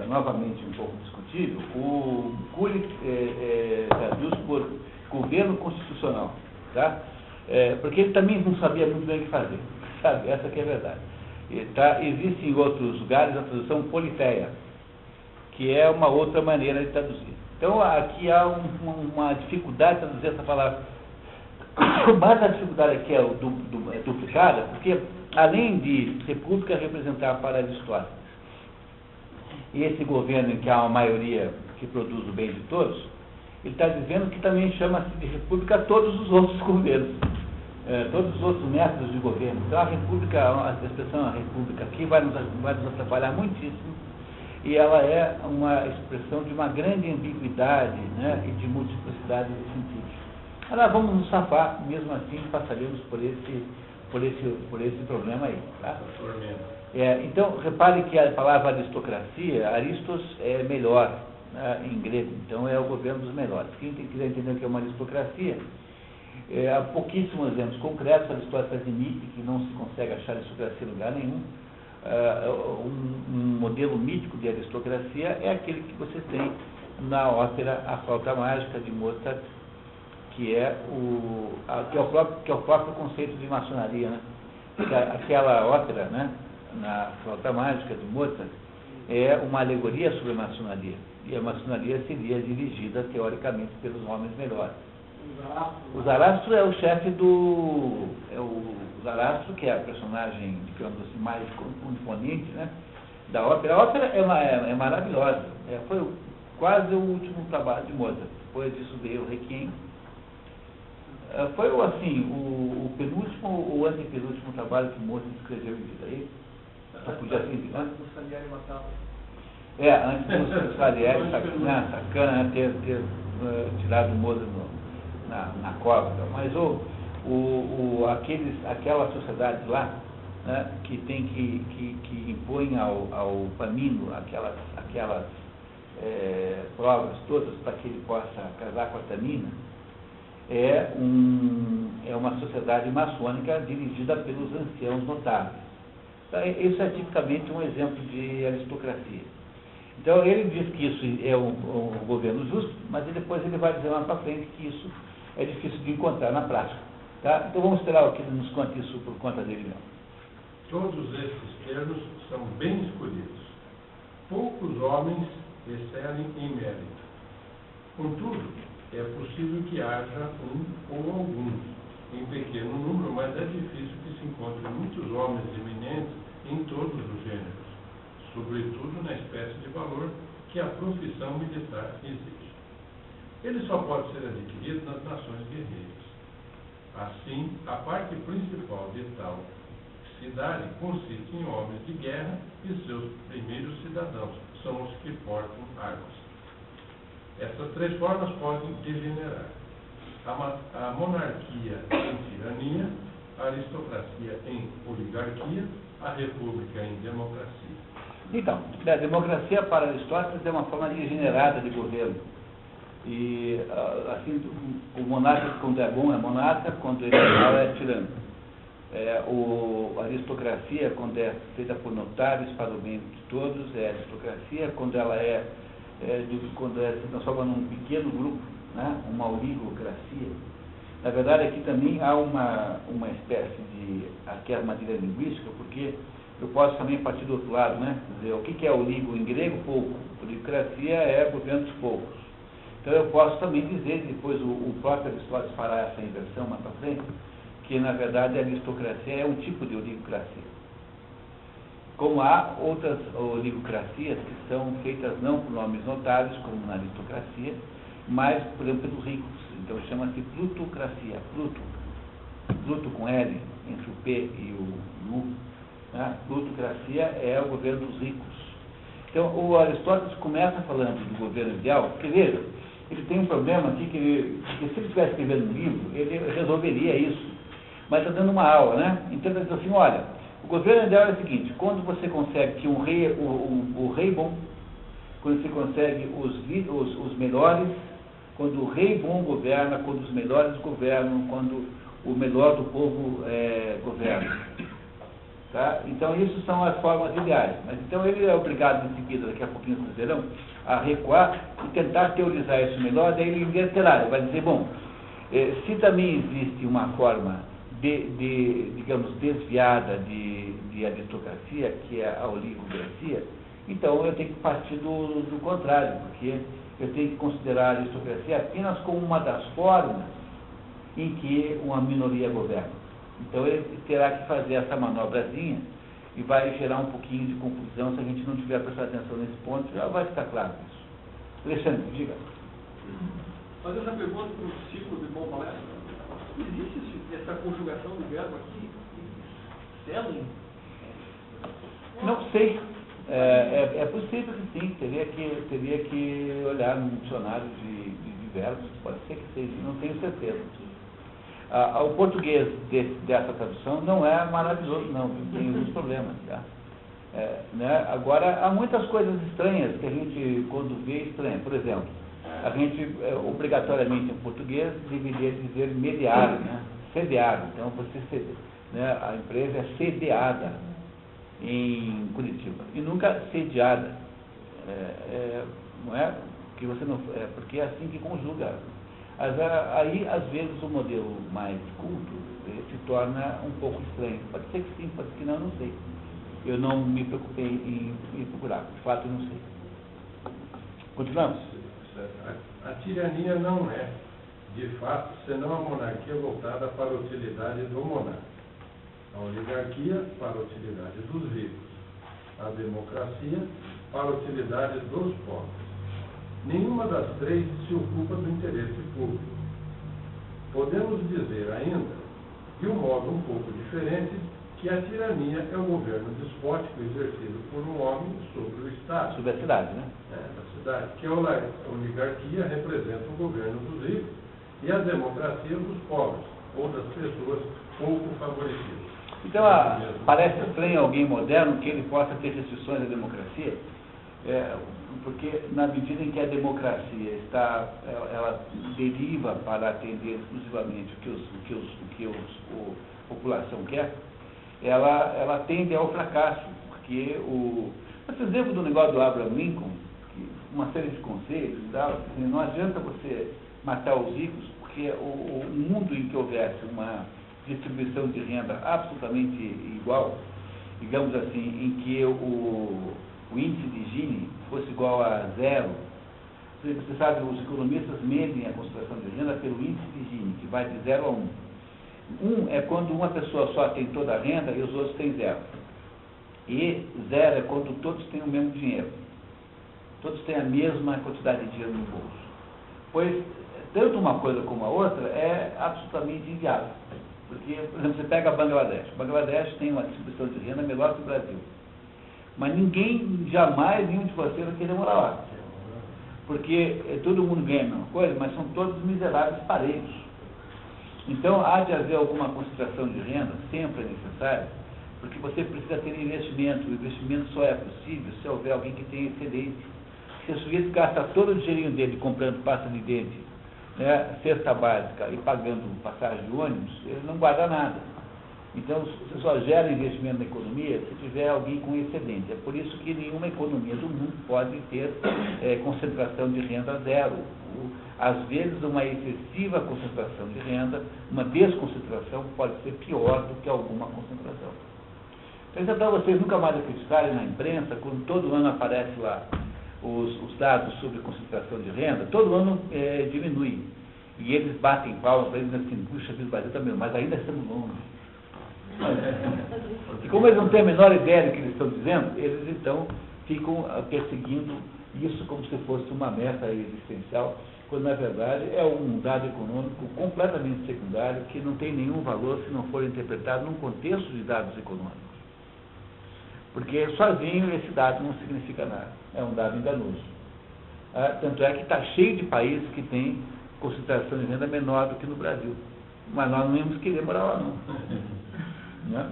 S1: novamente, um pouco discutível. O Cury traduz por governo constitucional, tá? Porque ele também não sabia muito bem o que fazer, sabe? Essa que é a verdade. Existe em outros lugares a tradução politeia, que é uma outra maneira de traduzir. Então, aqui há uma dificuldade de traduzir essa palavra. Mas a dificuldade aqui é duplicada, porque além de república representar para Aristóteles e esse governo em que há uma maioria que produz o bem de todos, ele está dizendo que também chama-se de república todos os outros governos, todos os outros métodos de governo. Então, a república, a expressão a república aqui vai nos atrapalhar muitíssimo, e ela é uma expressão de uma grande ambiguidade, né, e de multiplicidade de sentidos. Agora vamos nos safar, mesmo assim passaremos por esse problema aí. Tá? Então, repare que a palavra aristocracia, aristos é melhor, né, em grego, então é o governo dos melhores. Quem quiser entender o que é uma aristocracia, há pouquíssimos exemplos concretos. Aristóteles admite que não se consegue achar aristocracia em lugar nenhum. Um modelo mítico de aristocracia é aquele que você tem na ópera A Flauta Mágica, de Mozart, que é o próprio conceito de maçonaria, né? Aquela ópera, né, na Flauta Mágica de Mozart, é uma alegoria sobre a maçonaria, e a maçonaria seria dirigida teoricamente pelos homens melhores. O Zarastro é o chefe o Zarastro, que é a personagem, digamos assim, mais imponente, né, da ópera. A ópera é maravilhosa, foi quase o último trabalho de Mozart. Depois disso veio o Requiem. Foi assim, o penúltimo ou antepenúltimo trabalho que Mozart escreveu em vida. Aí, só podia assim, né?
S3: Antes do Salieri matar.
S1: Antes do Salieri, sacana, né, ter tirado o Mozart na cova. Mas aquela sociedade lá, né, que tem que impõe ao Pamino aquelas provas todas para que ele possa casar com a Tamina, é uma sociedade maçônica dirigida pelos anciãos notáveis. Então, isso é tipicamente um exemplo de aristocracia. Então, ele diz que isso é um governo justo, mas depois ele vai dizer lá para frente que isso é difícil de encontrar na prática. Tá? Então, vamos esperar que ele nos conte isso por conta dele mesmo.
S4: Todos esses termos são bem escolhidos. Poucos homens excelem em mérito. Contudo, é possível que haja um ou alguns, em pequeno número, mas é difícil que se encontrem muitos homens eminentes em todos os gêneros, sobretudo na espécie de valor que a profissão militar exige. Ele só pode ser adquirido nas nações guerreiras. Assim, a parte principal de tal cidade consiste em homens de guerra e seus primeiros cidadãos são os que portam armas. Essas três formas podem degenerar: a monarquia em tirania, a aristocracia em oligarquia, a república em democracia.
S1: Então, a democracia para Aristóteles é uma forma degenerada de governo. E, assim, o monarca, quando é bom, é monarca, quando ele é mau, é tirano. A aristocracia, quando é feita por notáveis para o bem de todos, é aristocracia. Quando ela quando se transforma num pequeno grupo, né, uma oligocracia. Na verdade, aqui também há uma espécie de armadilha linguística, porque eu posso também partir do outro lado, né? Dizer, o que é oligo em grego? Pouco. Oligocracia é governo dos poucos. Então eu posso também dizer, depois o próprio Aristóteles fará essa inversão mais para frente, que na verdade a aristocracia é um tipo de oligocracia. Como há outras oligocracias que são feitas não por nomes notáveis, como na aristocracia, mas, por exemplo, pelos ricos. Então chama-se plutocracia. Pluto com L, entre o P e o U. Né? Plutocracia é o governo dos ricos. Então o Aristóteles começa falando do governo ideal, porque veja, ele tem um problema aqui que se ele estivesse escrevendo um livro, ele resolveria isso. Mas está dando uma aula, né? Então ele diz assim, olha, o governo ideal é o seguinte, quando você consegue que o rei bom, quando você consegue os melhores, quando o rei bom governa, quando os melhores governam, quando o melhor do povo governa. Tá? Então isso são as formas ideais. Mas então ele é obrigado em seguida, daqui a pouquinho vocês verão, a recuar e tentar teorizar isso melhor, daí ele inverterá, ele vai dizer, bom, se também existe uma forma digamos, desviada de aristocracia, que é a oligocracia, então eu tenho que partir do contrário, porque eu tenho que considerar a aristocracia apenas como uma das formas em que uma minoria governa. Então ele terá que fazer essa manobrazinha e vai gerar um pouquinho de confusão se a gente não tiver prestado atenção nesse ponto, já vai ficar claro isso. Alexandre, diga.
S5: Fazer essa pergunta para o ciclo de bom palestra. Existe essa conjugação do verbo aqui? Selling?
S1: Não sei. É possível que sim. Teria que olhar no dicionário de verbos. Pode ser que seja, não tenho certeza. O português dessa tradução não é maravilhoso, não. Tem alguns problemas. Tá? Né? Agora, há muitas coisas estranhas que a gente, quando vê, estranha. Por exemplo, a gente, obrigatoriamente em português, deveria dizer mediário, né? Sediado. Então, né, a empresa é sediada em Curitiba e nunca sediada. Não é? Porque você não, porque é assim que conjuga. Aí, às vezes, o modelo mais culto se torna um pouco estranho. Pode ser que sim, pode ser que não, não sei. Eu não me preocupei em procurar. De fato, eu não sei. Continuamos?
S4: A tirania não é, de fato, senão a monarquia voltada para a utilidade do monarca. A oligarquia para a utilidade dos ricos. A democracia para a utilidade dos pobres. Nenhuma das três se ocupa do interesse público. Podemos dizer ainda, de um modo um pouco diferente, que a tirania é o governo despótico exercido por um homem sobre o Estado.
S1: Sobre a cidade, né?
S4: Da cidade. Que a oligarquia representa o governo dos ricos e a democracia dos pobres, ou das pessoas pouco favorecidas.
S1: Então, parece estranho alguém moderno que ele possa ter restrições à democracia, porque na medida em que a democracia ela deriva para atender exclusivamente o que a população quer, ela tende ao fracasso, porque vocês lembram do negócio do Abraham Lincoln, uma série de conselhos e tal, assim, não adianta você matar os ricos, porque o mundo em que houvesse uma distribuição de renda absolutamente igual, digamos assim, em que o índice de Gini fosse igual a zero. Você sabe, os economistas medem a concentração de renda pelo índice de Gini, que vai de 0 a 1. 1 é quando uma pessoa só tem toda a renda e os outros têm 0. E 0 é quando todos têm o mesmo dinheiro. Todos têm a mesma quantidade de dinheiro no bolso. Pois, tanto uma coisa como a outra é absolutamente inviável. Porque, por exemplo, você pega Bangladesh. Bangladesh tem uma distribuição de renda melhor que o Brasil. Mas ninguém, jamais, nenhum de vocês vai querer morar lá. Porque todo mundo ganha a mesma coisa, mas são todos miseráveis parelhos. Então, há de haver alguma concentração de renda, sempre é necessário, porque você precisa ter investimento. O investimento só é possível se houver alguém que tenha excedente. Se o sujeito gasta todo o dinheirinho dele comprando pasta de dente, né, cesta básica e pagando passagem de ônibus, ele não guarda nada. Então, você só gera investimento na economia se tiver alguém com excedente. É por isso que nenhuma economia do mundo pode ter concentração de renda zero. Às vezes, uma excessiva concentração de renda, uma desconcentração, pode ser pior do que alguma concentração. Então, isso é para vocês nunca mais acreditarem na imprensa, quando todo ano aparece lá os dados sobre concentração de renda, todo ano diminui. E eles batem palmas para eles assim, puxa, o Brasil também, mas ainda estamos longe. E como eles não têm a menor ideia do que eles estão dizendo, eles então ficam perseguindo isso como se fosse uma meta existencial, quando na verdade é um dado econômico completamente secundário, que não tem nenhum valor se não for interpretado num contexto de dados econômicos. Porque sozinho esse dado não significa nada, é um dado enganoso. Tanto é que está cheio de países que têm concentração de renda menor do que no Brasil. Mas nós não íamos querer morar lá, não. Né?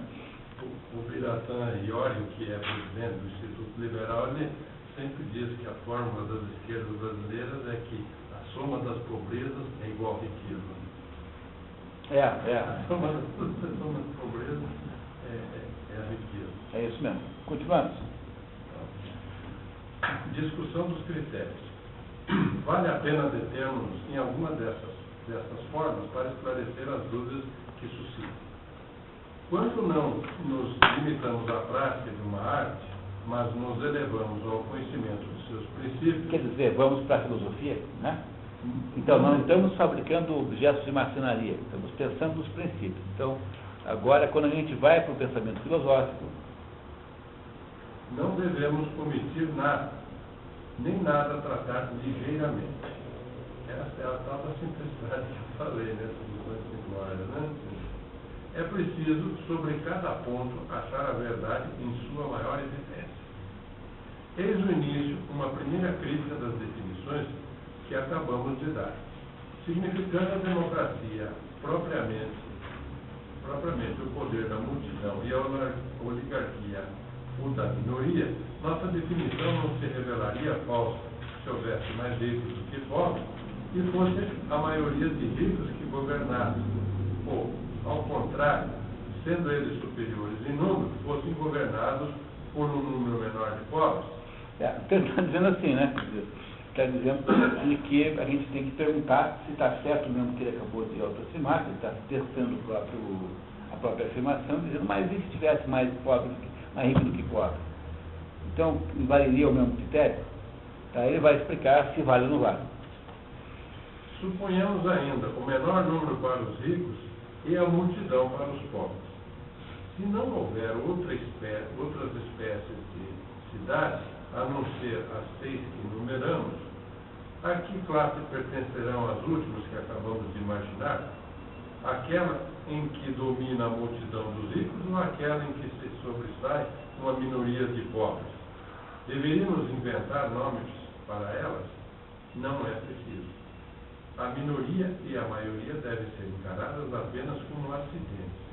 S4: O Biratan Iori, que é presidente do Instituto Liberal, ele sempre diz que a fórmula das esquerdas brasileiras é que a soma das pobrezas é igual a riqueza. A soma das pobrezas é a riqueza.
S1: É isso mesmo. Continuamos.
S4: Discussão dos critérios. Vale a pena determos em alguma dessas formas para esclarecer as dúvidas que suscitam. Quando não nos limitamos à prática de uma arte, mas nos elevamos ao conhecimento de seus princípios...
S1: Quer dizer, vamos para a filosofia, né? Então, não estamos fabricando objetos de marcenaria, estamos pensando nos princípios. Então, agora, quando a gente vai para o pensamento filosófico...
S4: Não devemos omitir nada, nem nada tratar ligeiramente. Essa é a tal da simplicidade que eu falei, né? É preciso, sobre cada ponto, achar a verdade em sua maior evidência. Eis o início, uma primeira crítica das definições que acabamos de dar. Significando a democracia propriamente o poder da multidão e a oligarquia o da minoria, nossa definição não se revelaria falsa se houvesse mais ricos do que pobres e fosse a maioria de ricos que governassem, ou, ao contrário, sendo eles superiores em número, fossem governados por um número menor de pobres.
S1: Está dizendo assim, né? Está dizendo que a gente tem que perguntar se está certo mesmo que ele acabou de aproximar, se ele está testando a própria afirmação, dizendo, mas e se tivesse mais pobres, mais rico do que pobre? Então, valeria o mesmo critério? Tá, ele vai explicar se vale ou não vale.
S4: Suponhamos ainda o menor número para os ricos e a multidão para os pobres. Se não houver outras espécies de cidades, a não ser as 6 que numeramos, a que classe pertencerão as últimas que acabamos de imaginar? Aquela em que domina a multidão dos ricos ou aquela em que se sobressai uma minoria de pobres? Deveríamos inventar nomes para elas? Não é preciso. A minoria e a maioria devem ser encaradas apenas como acidentes.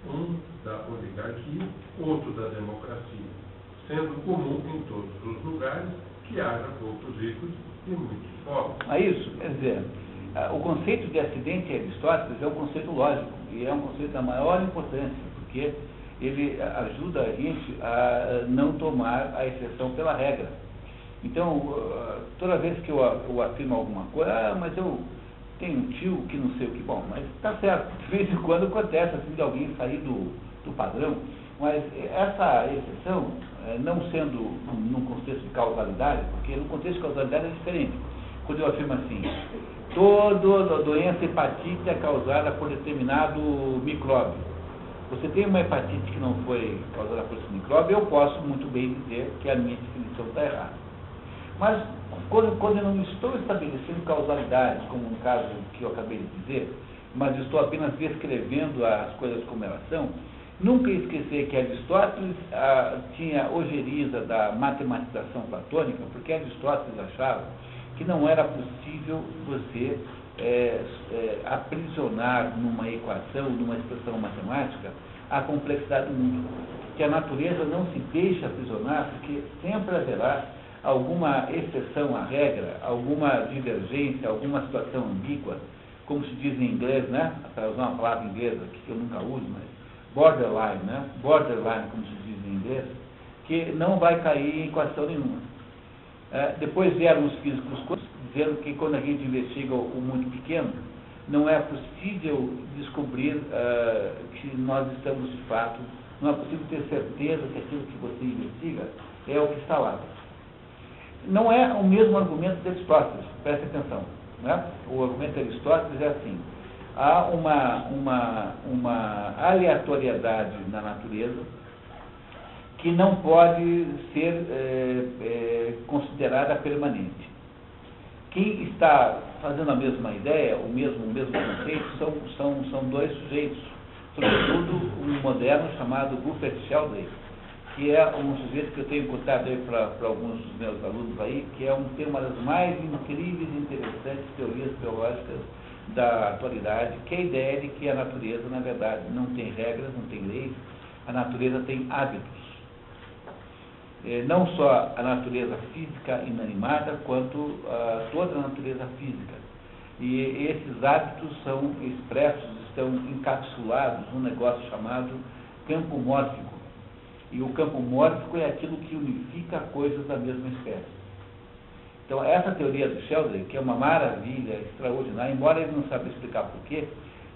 S4: Um da oligarquia, outro da democracia, sendo comum em todos os lugares que haja poucos ricos e muitos pobres.
S1: É isso, quer dizer, o conceito de acidente em Aristóteles é um conceito lógico e é um conceito da maior importância, porque ele ajuda a gente a não tomar a exceção pela regra. Então, toda vez que eu afirmo alguma coisa, mas eu tenho um tio que não sei o que, bom, mas está certo, de vez em quando acontece assim de alguém sair do padrão, mas essa exceção, não sendo num contexto de causalidade, porque no contexto de causalidade é diferente. Quando eu afirmo assim, toda doença hepatite é causada por determinado micróbio. Você tem uma hepatite que não foi causada por esse micróbio, eu posso muito bem dizer que a minha definição está errada. Mas, quando eu não estou estabelecendo causalidades, como no caso que eu acabei de dizer, mas estou apenas descrevendo as coisas como elas são, nunca esquecer que Aristóteles tinha ojeriza da matematização platônica, porque Aristóteles achava que não era possível você aprisionar numa equação, numa expressão matemática, a complexidade do mundo. Que a natureza não se deixa aprisionar, porque sempre haverá alguma exceção à regra, alguma divergência, alguma situação ambígua, como se diz em inglês, né? Para usar uma palavra inglesa que eu nunca uso, mas borderline, né? Borderline, como se diz em inglês, que não vai cair em equação nenhuma. Depois vieram os físicos dizendo que quando a gente investiga o mundo pequeno, não é possível descobrir que nós estamos de fato, não é possível ter certeza que aquilo que você investiga é o que está lá. Não é o mesmo argumento de Aristóteles, preste atenção. Né? O argumento de Aristóteles é assim, há uma aleatoriedade na natureza que não pode ser considerada permanente. Quem está fazendo a mesma ideia, o mesmo conceito, são dois sujeitos, sobretudo um moderno chamado Rupert Sheldrake, que é um sujeito que eu tenho contado aí para alguns dos meus alunos aí, que tem uma das mais incríveis e interessantes teorias biológicas da atualidade, que é a ideia de que a natureza, na verdade, não tem regras, não tem leis, a natureza tem hábitos. Não só a natureza física inanimada, quanto toda a natureza física. E esses hábitos são expressos, estão encapsulados num negócio chamado campo mórfico. E o campo mórfico é aquilo que unifica coisas da mesma espécie. Então, essa teoria do Sheldrake, que é uma maravilha extraordinária, embora ele não saiba explicar porquê,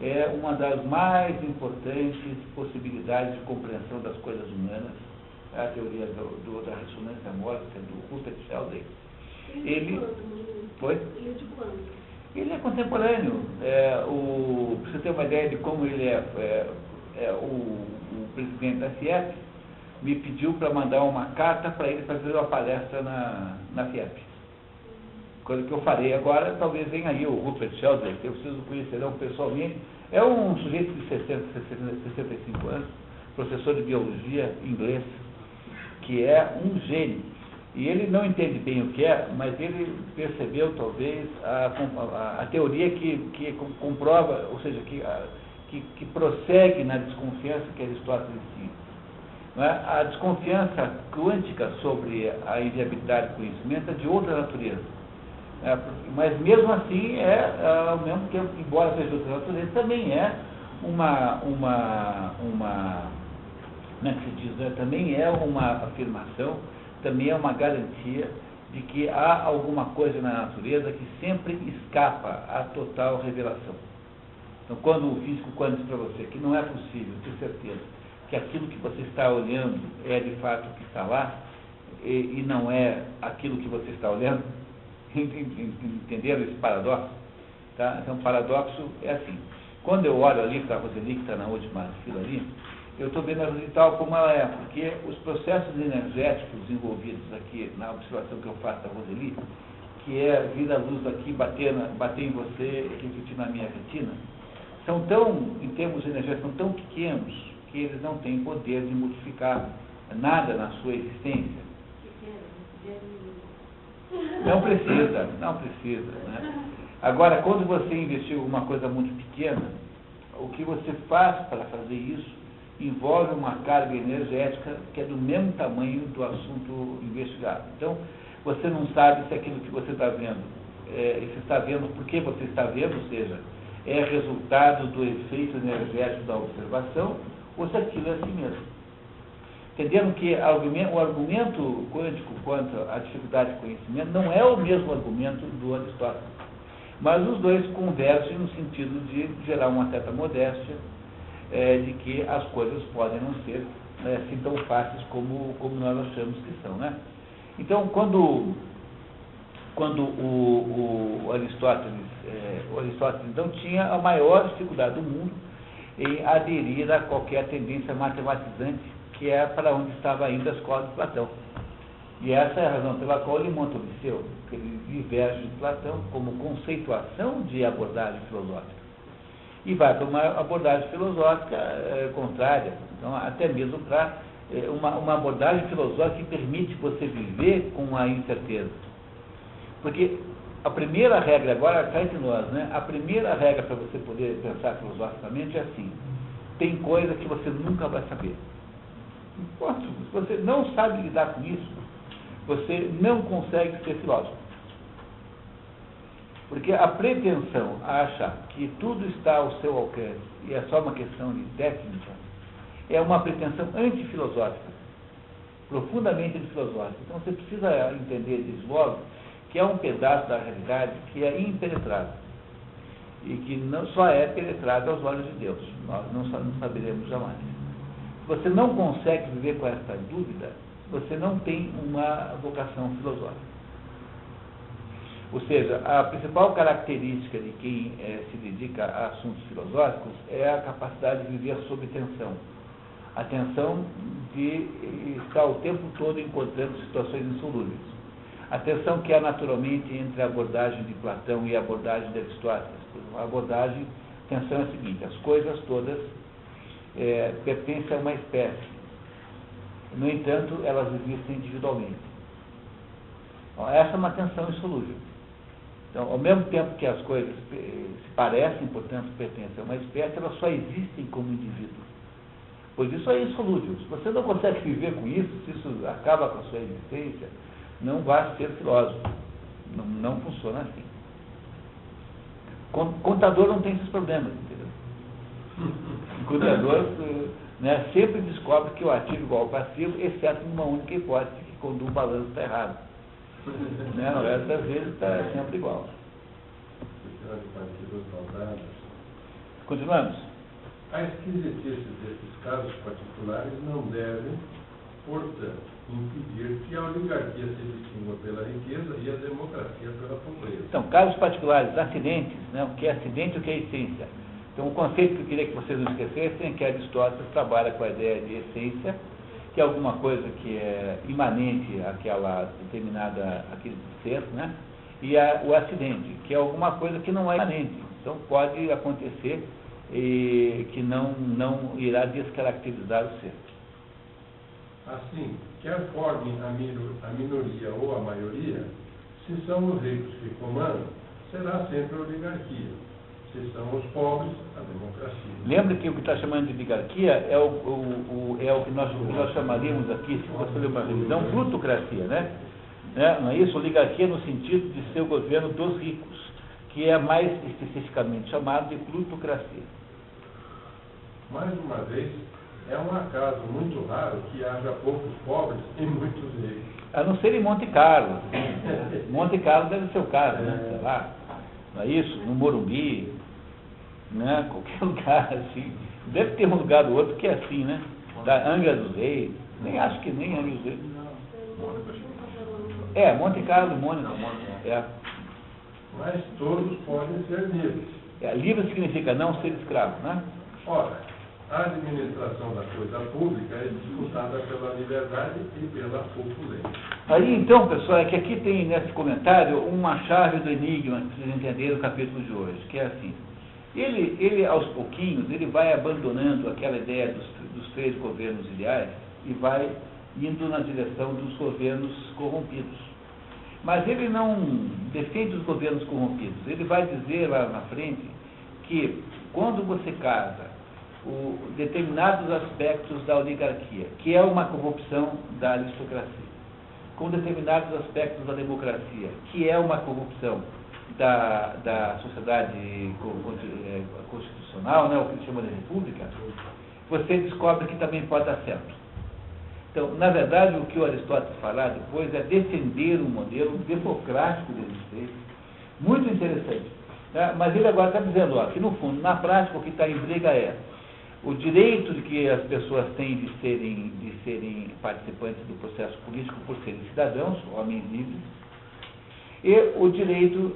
S1: é uma das mais importantes possibilidades de compreensão das coisas humanas, a teoria da ressonância mórfica do Rupert Sheldrake. Ele foi? Ele é contemporâneo. Para você ter uma ideia de como ele o presidente da FIEP me pediu para mandar uma carta para ele fazer uma palestra na FIEP. Coisa que eu farei agora, talvez venha aí o Rupert Sheldrake, eu preciso conhecer pessoalmente. É um sujeito de 65 anos, professor de biologia inglês, que é um gênio. E ele não entende bem o que é, mas ele percebeu, talvez, a teoria que comprova, ou seja, que prossegue na desconfiança que Aristóteles tinha. Não é? A desconfiança quântica sobre a inviabilidade do conhecimento é de outra natureza. Mas mesmo assim, ao mesmo tempo, embora seja de outra natureza, também é como é que se diz, né? Também é uma afirmação, também é uma garantia de que há alguma coisa na natureza que sempre escapa à total revelação. Então, quando o físico diz para você que não é possível ter certeza que aquilo que você está olhando é de fato o que está lá, e não é aquilo que você está olhando, entenderam esse paradoxo? Tá? Então, o paradoxo é assim. Quando eu olho ali para a Roseli, que está na última fila ali, eu estou vendo a Roseli tal como ela é, porque os processos energéticos envolvidos aqui na observação que eu faço da Roseli, que é vir a luz aqui, bater em você e refletir na minha retina, são tão, em termos energéticos, são tão pequenos que eles não têm poder de modificar nada na sua existência. Não precisa. Né? Agora, quando você investiga uma coisa muito pequena, o que você faz para fazer isso envolve uma carga energética que é do mesmo tamanho do assunto investigado. Então, você não sabe se aquilo que você está vendo, você está vendo porque você está vendo, ou seja, é resultado do efeito energético da observação, ou se aquilo é assim mesmo. Entenderam que o argumento quântico quanto à dificuldade de conhecimento não é o mesmo argumento do Aristóteles, mas os dois convergem no sentido de gerar uma certa modéstia, de que as coisas podem não ser assim tão fáceis como nós achamos que são, né? Então, quando o Aristóteles então tinha a maior dificuldade do mundo em aderir a qualquer tendência matematizante, que é para onde estava indo a escola de Platão. E essa é a razão pela qual ele monta o Liceu, que ele diverge de Platão como conceituação de abordagem filosófica. E vai para uma abordagem filosófica contrária, então, até mesmo para uma abordagem filosófica que permite você viver com a incerteza. Porque a primeira regra, agora cá entre nós, né? A primeira regra para você poder pensar filosoficamente é assim: tem coisa que você nunca vai saber. Se você não sabe lidar com isso, você não consegue ser filósofo. Porque a pretensão a achar que tudo está ao seu alcance e é só uma questão de técnica, é uma pretensão antifilosófica, profundamente antifilosófica. Então você precisa entender desde logo que é um pedaço da realidade que é impenetrável e que não só é penetrado aos olhos de Deus. Nós não saberemos jamais. Se você não consegue viver com essa dúvida, você não tem uma vocação filosófica. Ou seja, a principal característica de quem se dedica a assuntos filosóficos é a capacidade de viver sob tensão. A tensão de estar o tempo todo encontrando situações insolúveis. A tensão que há naturalmente entre a abordagem de Platão e a abordagem de Aristóteles. A abordagem, a tensão é a seguinte: as coisas todas pertencem a uma espécie. No entanto, elas existem individualmente. Então, essa é uma tensão insolúvel. Então, ao mesmo tempo que as coisas se parecem, portanto, pertencem a uma espécie, elas só existem como indivíduos. Pois isso é insolúvel. Se você não consegue viver com isso, se isso acaba com a sua existência, não vai ser filósofo. Não funciona assim. Contador não tem esses problemas, entendeu? O contador sempre descobre que o ativo igual ao passivo, exceto numa única hipótese, que quando o balanço está errado. O resto das vezes está sempre igual. Continuamos.
S4: A esquisitice desses casos particulares não deve, portanto, impedir que a oligarquia se distingua pela riqueza e a democracia pela pobreza.
S1: Então, casos particulares, acidentes, o que é acidente e o que é essência. Então, o conceito que eu queria que vocês não esquecessem é que Aristóteles trabalha com a ideia de essência, que é alguma coisa que é imanente àquela determinada, àquele ser, e o acidente, que é alguma coisa que não é imanente. Então, pode acontecer que não irá descaracterizar o ser.
S4: Assim, quer formem a minoria ou a maioria, se são os ricos que comandam, será sempre a oligarquia. Se são os pobres, a democracia.
S1: Lembra que o que está chamando de oligarquia é o que nós chamaríamos aqui, se fosse fazer uma revisão, plutocracia, Não é isso? Oligarquia no sentido de ser o governo dos ricos, que é mais especificamente chamado de plutocracia.
S4: Mais uma vez, é um acaso muito raro que haja poucos pobres e muitos ricos.
S1: A não ser em Monte Carlo. Monte Carlo deve ser o caso, sei lá. Não é isso? No Morumbi, qualquer lugar assim. Deve ter um lugar ou outro que é assim, Da Angra dos Reis. Nem acho que nem Angra dos Reis. Monte Carlo, Mônaco.
S4: Mas todos podem ser livres.
S1: Livre significa não ser escravo,
S4: Ora, a administração da coisa pública é disputada pela liberdade e pela opulência.
S1: Aí então, pessoal, é que aqui tem nesse comentário uma chave do enigma que vocês entenderam o capítulo de hoje, que é assim. Ele aos pouquinhos, ele vai abandonando aquela ideia dos três governos ideais e vai indo na direção dos governos corrompidos. Mas ele não defende os governos corrompidos. Ele vai dizer lá na frente que quando você casa determinados aspectos da oligarquia, que é uma corrupção da aristocracia, com determinados aspectos da democracia, que é uma corrupção da sociedade constitucional, o que eles chamam de república, você descobre que também pode dar certo. Então, na verdade, o que o Aristóteles fará depois é defender um modelo democrático de existência, muito interessante. Mas ele agora está dizendo que, no fundo, na prática, o que está em briga é o direito de que as pessoas têm de serem participantes do processo político por serem cidadãos, homens livres, e o direito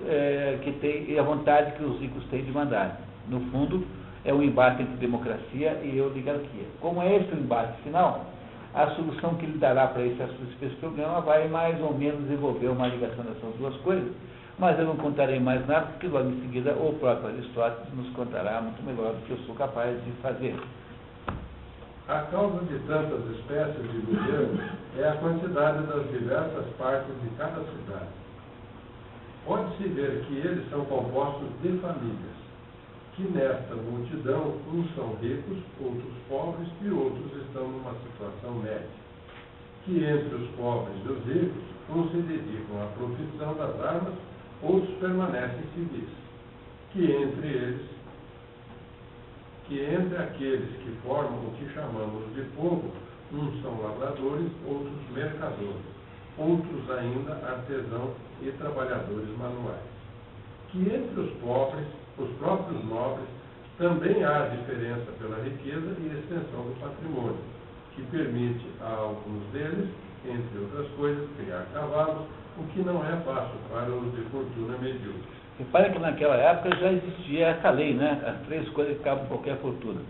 S1: que tem, e a vontade que os ricos têm de mandar. No fundo, é um embate entre democracia e oligarquia. Como é esse o embate final, a solução que ele dará para esse problema vai mais ou menos desenvolver uma ligação dessas duas coisas, mas eu não contarei mais nada, porque logo em seguida o próprio Aristóteles nos contará muito melhor do que eu sou capaz de fazer.
S4: A causa de tantas espécies de governos é a quantidade das diversas partes de cada cidade. Pode-se ver que eles são compostos de famílias, que nesta multidão uns são ricos, outros pobres e outros estão numa situação média. Que entre os pobres e os ricos, uns se dedicam à profissão das armas, outros permanecem civis. Que entre aqueles que formam o que chamamos de povo, uns são lavradores, outros mercadores, outros ainda artesãos e trabalhadores manuais. Que entre os pobres, os próprios nobres, também há diferença pela riqueza e extensão do patrimônio, que permite a alguns deles, entre outras coisas, criar cavalos, o que não é fácil para os de fortuna medíocre.
S1: Repare que naquela época já existia essa lei, né? As 3 coisas que cabem qualquer fortuna.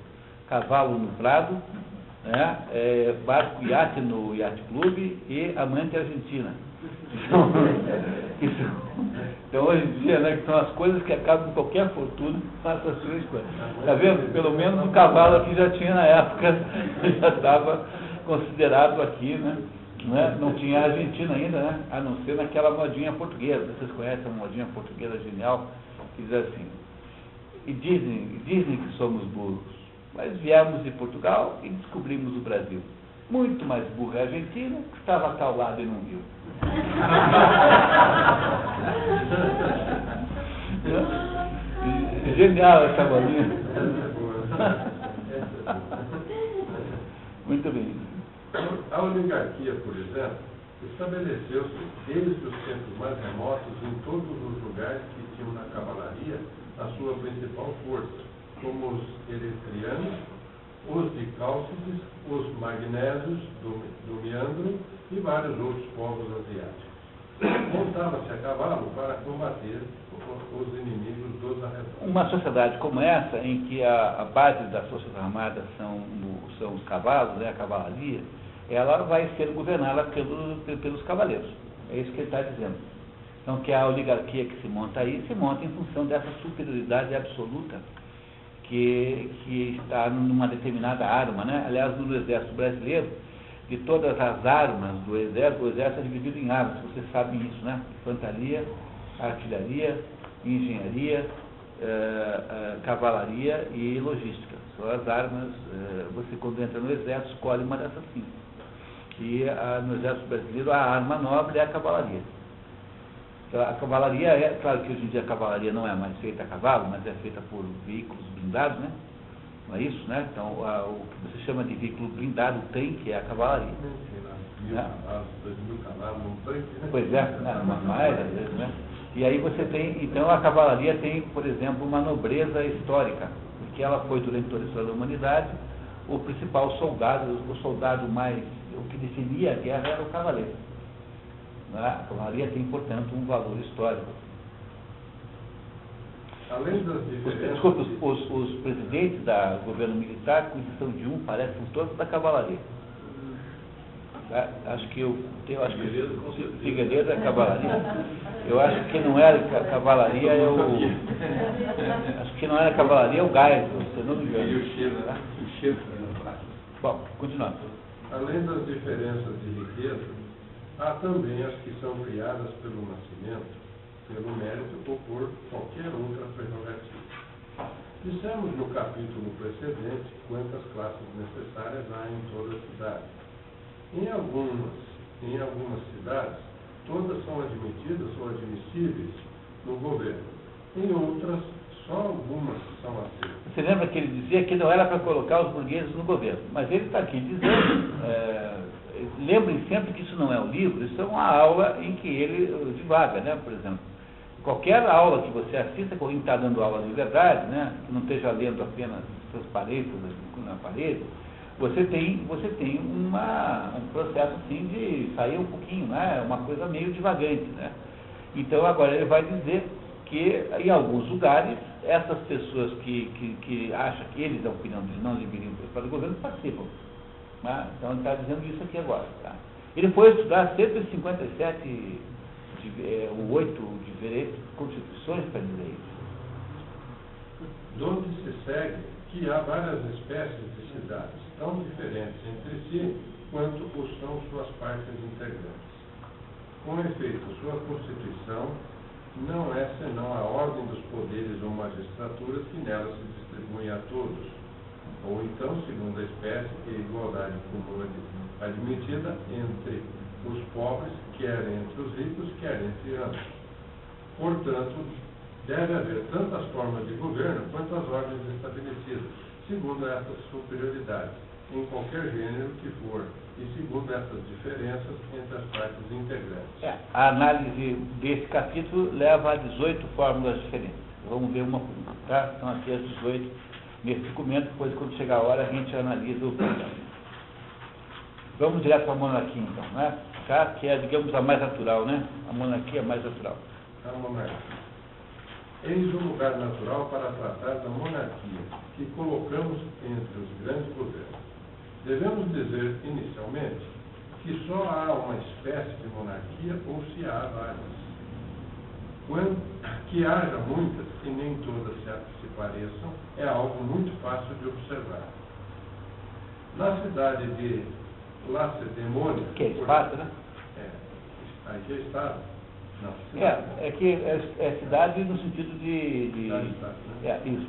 S1: Cavalo no prado, né? Barco iate no Yacht Club e amante argentina. Então hoje em dia, né, que são as coisas que acabam em qualquer fortuna, são essas 3 coisas. Está vendo? Pelo menos o cavalo aqui já tinha na época, já estava considerado aqui, né? Não tinha Argentina ainda, né? A não ser naquela modinha portuguesa. Vocês conhecem a modinha portuguesa genial? Que diz assim, e dizem que somos burros, mas viemos de Portugal e descobrimos o Brasil. Muito mais burra a Argentina, que estava a tal lado e não viu. Genial essa bolinha. Muito bem.
S4: A oligarquia, por exemplo, estabeleceu-se desde os tempos mais remotos em todos os lugares que tinham na cavalaria a sua principal força, como os eretrianos, os de Cálcides, os magnésios do Meandro e vários outros povos asiáticos. Montava-se a cavalo para combater os inimigos dos arredores.
S1: Uma sociedade como essa, em que a base das forças armadas são os cavalos, né, a cavalaria, ela vai ser governada pelos cavaleiros. É isso que ele está dizendo. Então, que a oligarquia que se monta aí, se monta em função dessa superioridade absoluta que está numa determinada arma, né? Aliás, no exército brasileiro, de todas as armas do exército, o exército é dividido em armas, vocês sabem isso, né? Infantaria, artilharia, engenharia, cavalaria e logística. São as armas, você quando entra no exército escolhe uma dessas 5. E no exército brasileiro a arma nobre é a cavalaria. A cavalaria claro que hoje em dia a cavalaria não é mais feita a cavalo, mas é feita por veículos blindados, né? Não é isso, né? Então, o que você chama de veículo blindado, o tanque, é a cavalaria.
S4: Sei lá, 2.000 cavalos num tanque, né?
S1: Pois é, mais às vezes, né? E aí você tem, então a cavalaria tem, por exemplo, uma nobreza histórica, porque ela foi durante toda a história da humanidade o principal soldado, o soldado mais, o que definia a guerra era o cavaleiro. A cavalaria tem, portanto, um valor histórico.
S4: Além das diferenças...
S1: Desculpe, os presidentes do governo militar, com exceção de um, parecem todos da cavalaria. Acho que o Figueiredo é cavalaria. Eu acho que não era cavalaria, acho que não era cavalaria, é o Geisel, se não me engano.
S4: E o Chile.
S1: Bom, continuando.
S4: Além das diferenças de riqueza, há também as que são criadas pelo nascimento, pelo mérito ou por qualquer outra prerrogativa. Dissemos no capítulo precedente quantas classes necessárias há em toda a cidade. Em algumas cidades, todas são admitidas ou admissíveis no governo. Em outras, só algumas são aceitas.
S1: Você lembra que ele dizia que não era para colocar os burgueses no governo, mas ele está aqui dizendo, lembrem sempre que isso não é um livro, isso é uma aula em que ele divaga, né? Por exemplo, qualquer aula que você assista, quando está dando aula de verdade, né? Que não esteja lendo apenas seus paredes na parede, você tem um processo assim de sair um pouquinho, né? Uma coisa meio divagante, né? Então agora ele vai dizer que em alguns lugares essas pessoas que acham que eles, a opinião deles, não deveriam participar do governo, participam. Né? Então ele está dizendo isso aqui agora. Tá? Ele foi estudar 157 ou 8 diferentes constituições para dizer isso.
S4: Donde se segue que há várias espécies de cidades, tão diferentes entre si quanto o são suas partes integrantes. Com efeito, sua constituição não é senão a ordem dos poderes ou magistraturas que nela se distribuem a todos, ou então, segundo a espécie, que a igualdade comum admitida entre os pobres, quer entre os ricos, quer entre ambos. Portanto, deve haver tantas formas de governo quanto as ordens estabelecidas, segundo essas superioridades, em qualquer gênero que for, e segundo essas diferenças entre as partes integrantes.
S1: A análise desse capítulo leva a 18 fórmulas diferentes. Vamos ver uma por uma, tá? Então aqui as 18 nesse documento, depois quando chegar a hora a gente analisa o programa. Vamos direto para a monarquia então, né? cá, que é, digamos, a mais natural, né? A monarquia mais natural.
S4: A monarquia. Eis o lugar natural para tratar da monarquia, que colocamos entre os grandes governos. Devemos dizer, inicialmente, que só há uma espécie de monarquia ou se há várias. Que haja muitas e nem todas se pareçam é algo muito fácil de observar. Na cidade de Lacedemônia...
S1: Que é Esparta, né?
S4: Aqui é Estado. Não,
S1: é que é cidade no sentido de
S4: Cidade-estado, né?
S1: isso.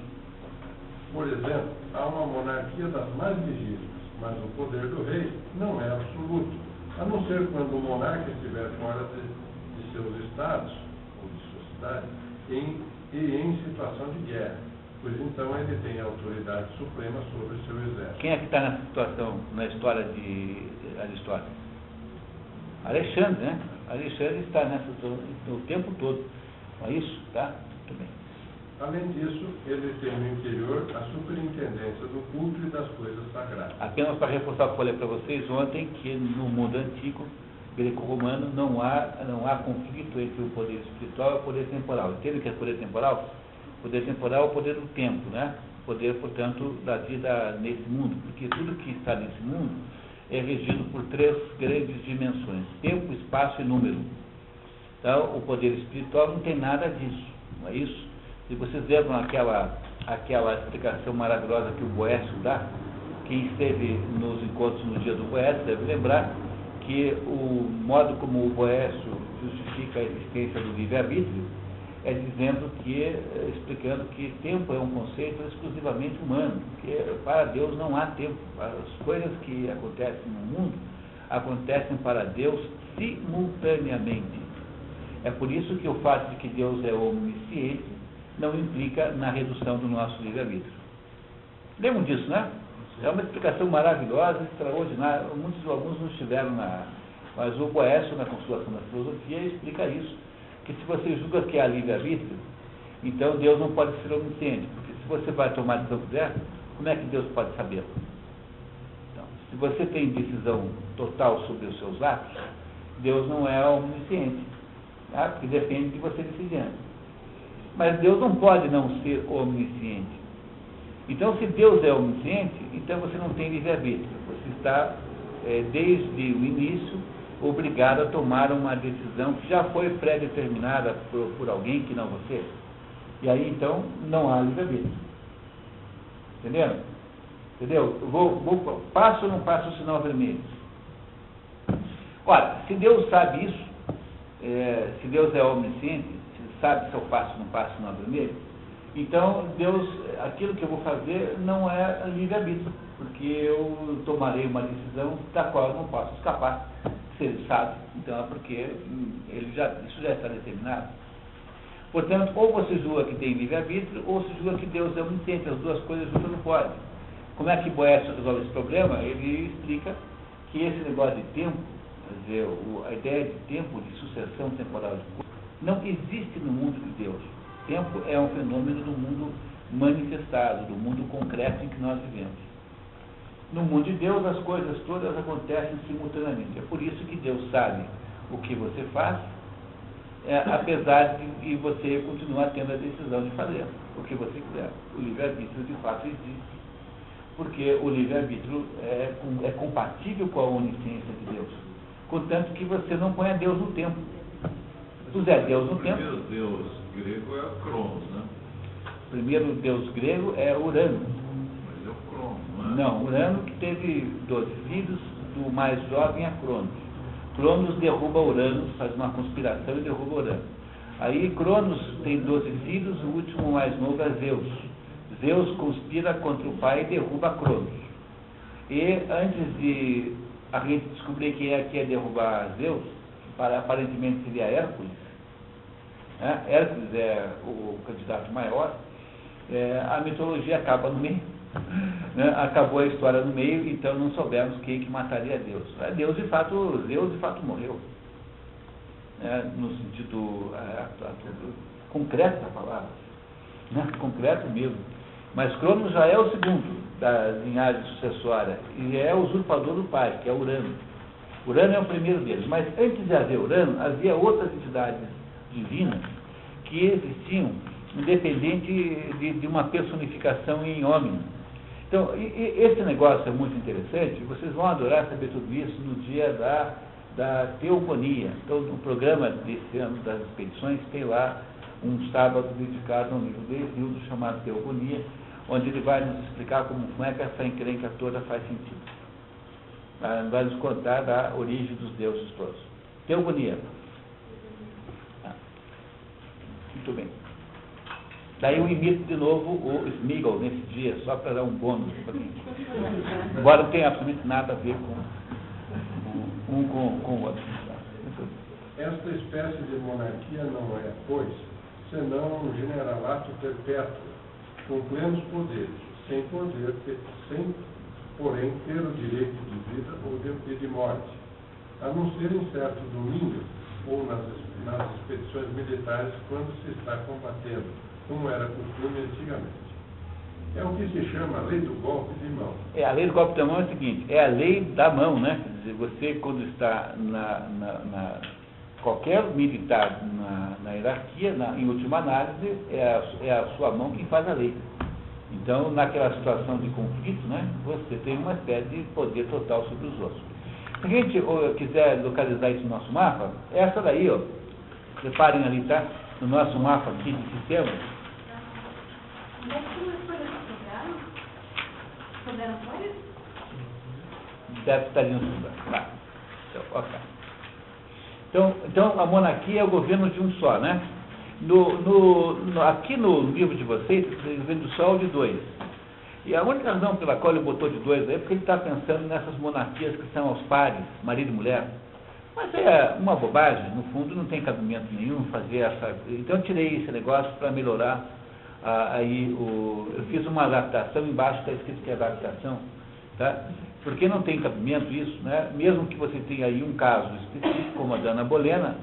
S4: Por exemplo, há uma monarquia das mais legítimas, mas o poder do rei não é absoluto, a não ser quando o monarca estiver fora de seus estados, ou de sua cidade, e em situação de guerra, pois então ele tem a autoridade suprema sobre o seu exército.
S1: Quem é que está nessa situação, na história de Aristóteles? Alexandre, né? Alexandre está nessa o tempo todo. É isso, tá? Muito bem.
S4: Além disso, ele tem no interior a superintendência do culto e das coisas sagradas.
S1: Apenas para reforçar o que eu falei para vocês ontem, que no mundo antigo, greco-romano, não há conflito entre o poder espiritual e o poder temporal. Entende o que é poder temporal? O poder temporal é o poder do tempo, né? O poder, portanto, da vida nesse mundo. Porque tudo que está nesse mundo é regido por 3 grandes dimensões: tempo, espaço e número. Então, o poder espiritual não tem nada disso, não é isso? Se vocês lembram aquela explicação maravilhosa que o Boécio dá, quem esteve nos encontros no dia do Boécio deve lembrar que o modo como o Boécio justifica a existência do livre-arbítrio é explicando que tempo é um conceito exclusivamente humano, que para Deus não há tempo. As coisas que acontecem no mundo acontecem para Deus simultaneamente. É por isso que o fato de que Deus é onisciente não implica na redução do nosso livre-arbítrio. Lembram disso, né? É uma explicação maravilhosa, extraordinária. Muitos alunos não estiveram mas o Boécio, na Consolação da Filosofia, explica isso. Que se você julga que há livre-arbítrio, então Deus não pode ser onisciente, porque se você vai tomar decisão que quiser, como é que Deus pode saber? Então, se você tem decisão total sobre os seus atos, Deus não é onisciente, tá? Porque depende de você decidindo. Mas Deus não pode não ser onisciente. Então, se Deus é onisciente, então você não tem livre-arbítrio. Você está, desde o início, obrigado a tomar uma decisão que já foi pré-determinada por alguém que não você. E aí, então, não há livre-arbítrio. Entendeu? Passo ou não passo o sinal vermelho? Ora, se Deus sabe isso, se Deus é onisciente, se sabe se eu passo ou não passo o sinal vermelho, então Deus, aquilo que eu vou fazer não é livre-arbítrio, porque eu tomarei uma decisão da qual eu não posso escapar. Se ele sabe, então é porque isso já está determinado. Portanto, ou você julga que tem livre-arbítrio, ou você julga que Deus é onisciente. As duas coisas juntas não podem. Como é que Boécio resolve esse problema? Ele explica que esse negócio de tempo, quer dizer, a ideia de tempo, de sucessão temporal de coisas, não existe no mundo de Deus. Tempo é um fenômeno do mundo manifestado, do mundo concreto em que nós vivemos. No mundo de Deus, as coisas todas acontecem simultaneamente. É por isso que Deus sabe o que você faz, apesar de você continuar tendo a decisão de fazer o que você quiser. O livre-arbítrio, de fato, existe, porque o livre-arbítrio é compatível com a onisciência de Deus, contanto que você não ponha Deus no tempo. Se puser Deus no tempo...
S6: O primeiro Deus grego é o Cronos, né?
S1: O primeiro Deus grego é Urano. Não, Urano que teve 12 filhos, do mais jovem a Cronos. Cronos derruba Urano, faz uma conspiração e derruba Urano. Aí Cronos tem 12 filhos, o último mais novo é Zeus. Zeus conspira contra o pai e derruba Cronos. E antes de a gente descobrir quem é que ia derrubar Zeus, que aparentemente seria Hércules, né? Hércules é o candidato maior, a mitologia acaba no meio. Acabou a história no meio, então não soubemos quem que mataria Deus. Deus de fato morreu, no sentido concreto da palavra, concreto mesmo. Mas Cronos já é o segundo da linhagem sucessória e é o usurpador do pai, que é Urano. Urano é o primeiro deles. Mas antes de haver Urano, havia outras entidades divinas que existiam, independente de uma personificação em homem. Então, esse negócio é muito interessante, vocês vão adorar saber tudo isso no dia da teogonia. Então, no programa desse ano das expedições, tem lá um sábado dedicado a um livro de Hesíodo chamado Teogonia, onde ele vai nos explicar como é que essa encrenca toda faz sentido. Vai nos contar da origem dos deuses todos. Teogonia. Muito bem. Daí eu imito de novo o Smigel nesse dia, só para dar um bônus para mim. Embora não tenha absolutamente nada a ver com o outro.
S4: Esta espécie de monarquia não é, pois, senão um generalato perpétuo, com plenos poderes, sem porém ter o direito de vida ou de morte, a não ser em certo domínio ou nas expedições militares quando se está combatendo, como era costume antigamente. É o que se chama a lei do golpe de mão.
S1: A lei do golpe de mão é o seguinte, é a lei da mão, né? Quer dizer, você quando está qualquer militar na hierarquia, em última análise, é a sua mão quem faz a lei. Então, naquela situação de conflito, né, você tem uma espécie de poder total sobre os outros. Se a gente quiser localizar isso no nosso mapa, é essa daí, ó. Reparem ali, tá? No nosso mapa aqui de sistema.
S2: Onde é que começou esse programa? Souberam coisas?
S1: Deve estar ali no lugar. Tá. Então, ok. Então, a monarquia é o governo de um só, né? Aqui no livro de vocês, o governo do Sol de dois. E a única razão pela qual ele botou de dois aí é porque ele está pensando nessas monarquias que são aos pares, marido e mulher. Mas é uma bobagem, no fundo não tem cabimento nenhum fazer essa... Então eu tirei esse negócio para melhorar eu fiz uma adaptação, embaixo está escrito que é adaptação, tá? Porque não tem cabimento isso, né? Mesmo que você tenha aí um caso específico, como a da Ana Bolena,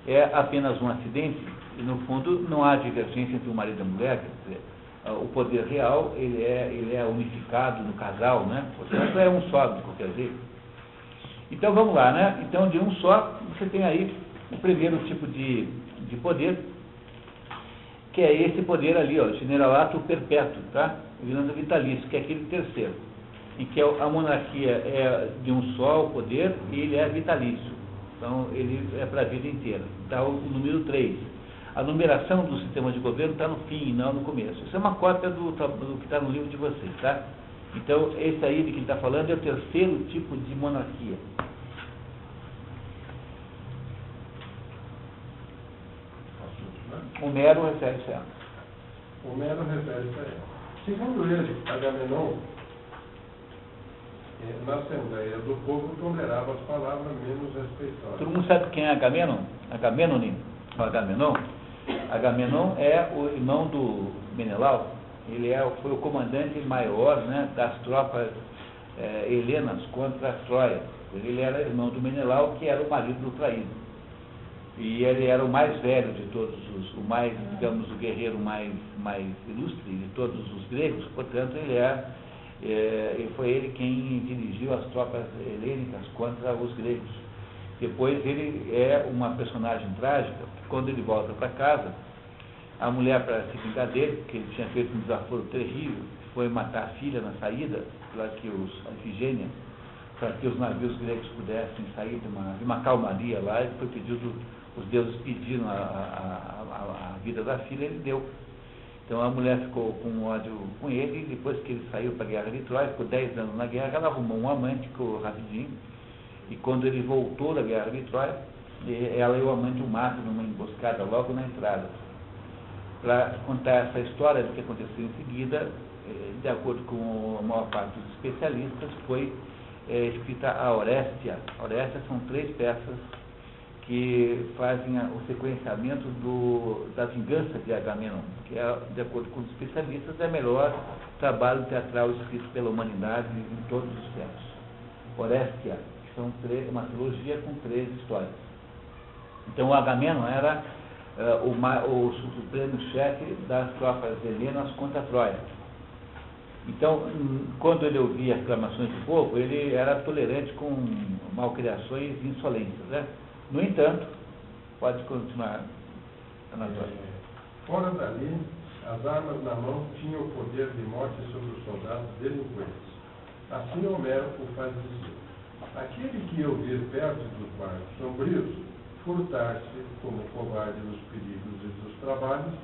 S1: é apenas um acidente, e no fundo não há divergência entre o marido e a mulher, quer dizer, o poder real ele é unificado no casal, né? Portanto é um só de qualquer jeito. Então vamos lá, né? Então de um só você tem aí o primeiro tipo de poder, que é esse poder ali, ó, generalato perpétuo, tá? Virando vitalício, que é aquele terceiro, em que a monarquia é de um só o poder e ele é vitalício. Então, ele é para a vida inteira. Está o número 3. A numeração do sistema de governo está no fim e não no começo. Isso é uma cópia do que está no livro de vocês, tá? Então, esse aí de que ele está falando é o terceiro tipo de monarquia. Homero refere-se a ela.
S4: Homero refere-se a ela. Segundo ele, Agamenon, na Assembleia do Povo, tolerava as palavras menos respeitosas.
S1: Todo mundo sabe quem é Agamenon? Agamenon. Agamenon é o irmão do Menelau. Ele foi o comandante maior, né, das tropas helenas contra a Troia. Ele era irmão do Menelau, que era o marido do traído. E ele era o mais velho de todos o guerreiro mais ilustre de todos os gregos, portanto foi ele quem dirigiu as tropas helênicas contra os gregos. Depois ele é uma personagem trágica, porque quando ele volta para casa, a mulher, para se vingar dele, porque ele tinha feito um desaforo terrível, foi matar a filha na saída, para que os navios gregos pudessem sair de uma calmaria lá, ele foi pedido, os deuses pediram a vida da filha, ele deu. Então a mulher ficou com ódio com ele, e depois que ele saiu para a guerra de Troia, ficou 10 anos na guerra, ela arrumou um amante, ficou rapidinho, e quando ele voltou da guerra de Troia, ela e o amante o matam numa emboscada logo na entrada. Para contar essa história do que aconteceu em seguida, de acordo com a maior parte dos especialistas, foi escrita a Orestia. Orestia são 3 peças que fazem o sequenciamento da vingança de Agamenon, que de acordo com os especialistas, é o melhor trabalho teatral escrito pela humanidade em todos os tempos. Orestia, que são uma trilogia com 3 histórias. Então o Agamenon era o supremo chefe das tropas helenas contra a Troia. Então, quando ele ouvia reclamações do povo, ele era tolerante com malcriações e insolências, né? No entanto, pode continuar, Anatólio.
S4: Fora dali, as armas na mão tinham o poder de morte sobre os soldados delinquentes. Assim Homero o faz dizer: aquele que ouvir perto dos barcos sombrios, furtar-se como covarde nos perigos e dos trabalhos,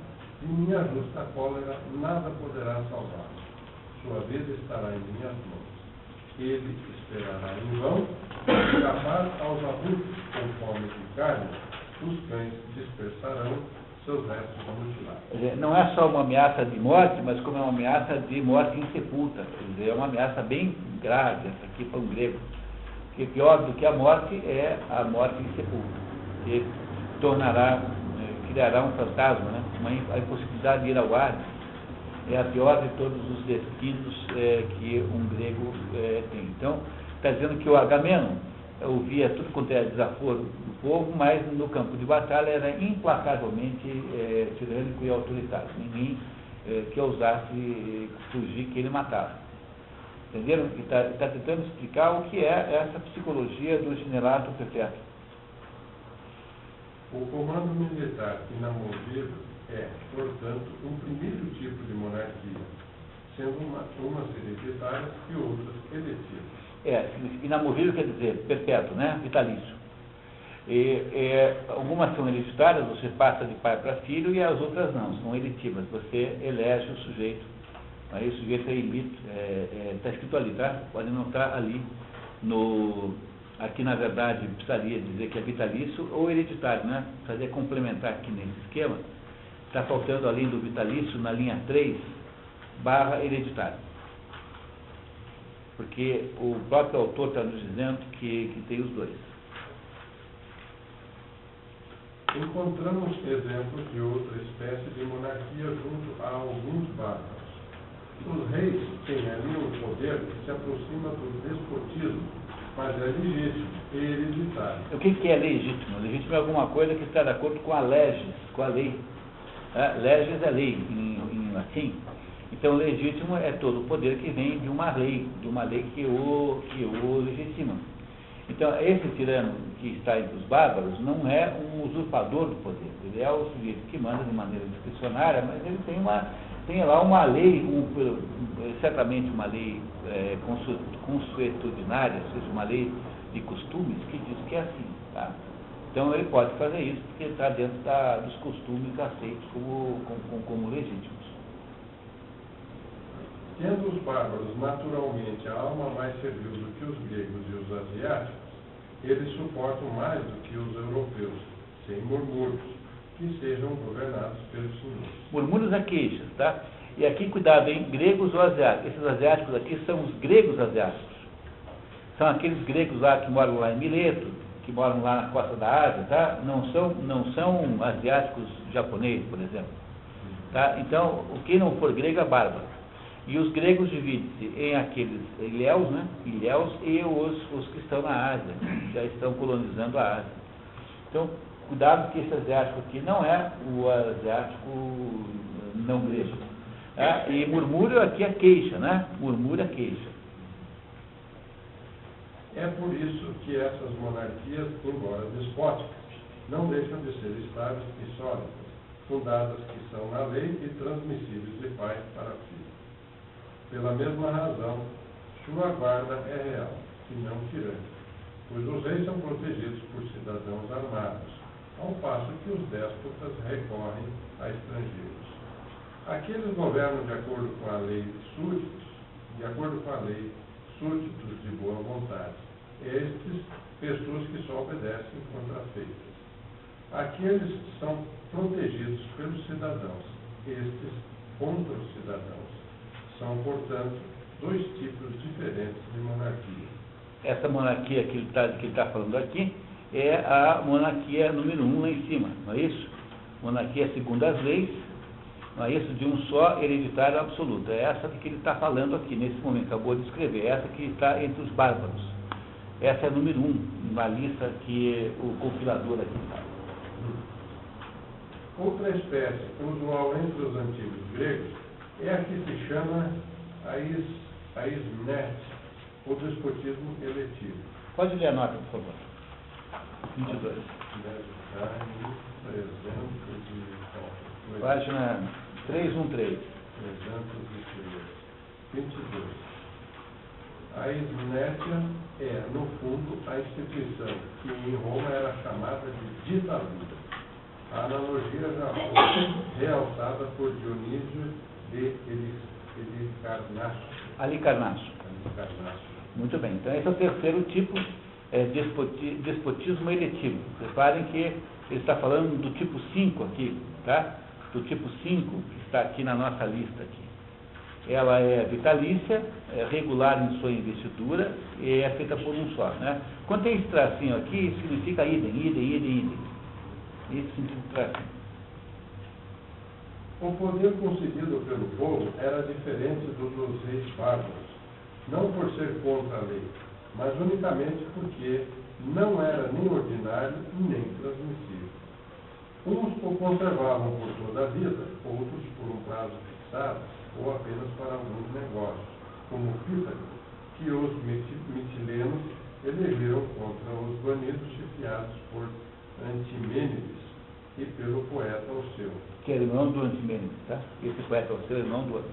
S4: de minha justa cólera nada poderá salvá-lo. Sua vida estará em minhas mãos. Ele esperará em vão, escapar aos abutres com fome de carne, os cães dispersarão seus restos mutilados.
S1: Não é só uma ameaça de morte, mas como é uma ameaça de morte insepulta. Quer dizer, é uma ameaça bem grave, essa aqui para um grego. Porque pior do que a morte é a morte insepulta, que criará um fantasma, né? A impossibilidade de ir ao ar é a pior de todos os destinos que um grego tem. Então, está dizendo que o Agamenon ouvia tudo quanto era desaforo do povo, mas no campo de batalha era implacavelmente tirânico e autoritário. Ninguém que ousasse fugir, que ele matava. Entenderam? Está tentando explicar o que é essa psicologia do generalato perpétuo.
S4: O comando militar inamovível é, portanto, um primeiro tipo de monarquia, sendo umas hereditárias e outras eletivas.
S1: Inamovível quer dizer perpétuo, né? Vitalício. Algumas são hereditárias, você passa de pai para filho, e as outras não, são eletivas. Você elege o sujeito. Aí o sujeito é eleito, está escrito ali, tá? Pode não estar ali aqui, na verdade, precisaria dizer que é vitalício ou hereditário, né? Precisaria complementar aqui nesse esquema. Está faltando, além do vitalício, na linha 3, / hereditário. Porque o próprio autor está nos dizendo que tem os dois.
S4: Encontramos exemplos de outra espécie de monarquia junto a alguns bárbaros. Os reis têm ali um poder que se aproxima do despotismo, mas é legítimo e hereditário.
S1: O que é legítimo? Legítimo é alguma coisa que está de acordo com a leges, com a lei. Leges é lei em latim. Então, legítimo é todo o poder que vem de uma lei que o legitima. Então, esse tirano que está entre os bárbaros não é um usurpador do poder. Ele é o sujeito que manda de maneira discricionária, mas ele tem lá uma lei, certamente uma lei consuetudinária, ou seja, uma lei de costumes que diz que é assim. Tá? Então, ele pode fazer isso porque está dentro dos costumes aceitos como legítimos.
S4: Tendo os bárbaros naturalmente a alma mais servil do que os gregos e os asiáticos, eles suportam mais do que os europeus, sem murmúrios, que sejam governados pelos senhores.
S1: Murmúrios é queixas, tá? E aqui, cuidado, hein? Gregos ou asiáticos. Esses asiáticos aqui são os gregos asiáticos. São aqueles gregos lá que moram lá em Mileto, que moram lá na costa da Ásia, tá? Não são asiáticos japoneses, por exemplo. Tá? Então, o que não for grego é bárbaro. E os gregos dividem-se em aqueles ilhéus, né? Ilhéus e os que estão na Ásia, que já estão colonizando a Ásia. Então, cuidado que esse asiático aqui não é o asiático não grego. Tá? E murmúrio aqui é queixa, né? Murmúrio é queixa.
S4: É por isso que essas monarquias, embora despóticas, não deixam de ser estáveis e sólidas, fundadas que são na lei e transmissíveis de pai para filho. Pela mesma razão, sua guarda é real, e não tirânica, pois os reis são protegidos por cidadãos armados, ao passo que os déspotas recorrem a estrangeiros. Aqueles governam de acordo com a lei súditos de boa vontade. Estes, pessoas que só obedecem contra feitas. Aqueles são protegidos pelos cidadãos, estes contra os cidadãos. São, portanto, dois tipos diferentes de monarquia.
S1: Essa monarquia que ele está falando aqui é a monarquia número 1 lá em cima, não é isso? Monarquia segundo as leis, não é isso? De um só hereditário absoluto. É essa que ele está falando aqui, nesse momento, acabou de escrever, essa que está entre os bárbaros. Essa é a número 1, na lista que o compilador aqui faz.
S4: Outra espécie usual entre os antigos gregos é a que se chama a isnet, o despotismo eletivo.
S1: Pode ler a nota, por favor. 22.
S4: Deve estar em 300
S1: Página 313.
S4: 22. A isnétia é, no fundo, a instituição que em Roma era chamada de ditadura. A analogia já foi realçada por Dionísio de
S1: Alicarnasso. Muito bem. Então, esse é o terceiro tipo, despotismo eletivo. Reparem que ele está falando do tipo 5 aqui, tá? Do tipo 5, que está aqui na nossa lista aqui. Ela é vitalícia, é regular em sua investidura e é feita por um só, né? Quando tem esse tracinho aqui, significa idem. Esse sentido de tracinho.
S4: O poder concedido pelo povo era diferente do dos reis bárbaros, não por ser contra a lei, mas unicamente porque não era nem ordinário nem transmissível. Uns o conservavam por toda a vida, outros por um prazo fixado, ou apenas para alguns negócios, como Pítago, que os mitilenos elegeram contra os banidos chefiados por Antimênides e pelo poeta Alceu.
S1: Que é irmão do Antimênides, tá? Esse poeta Alceu é irmão do outro.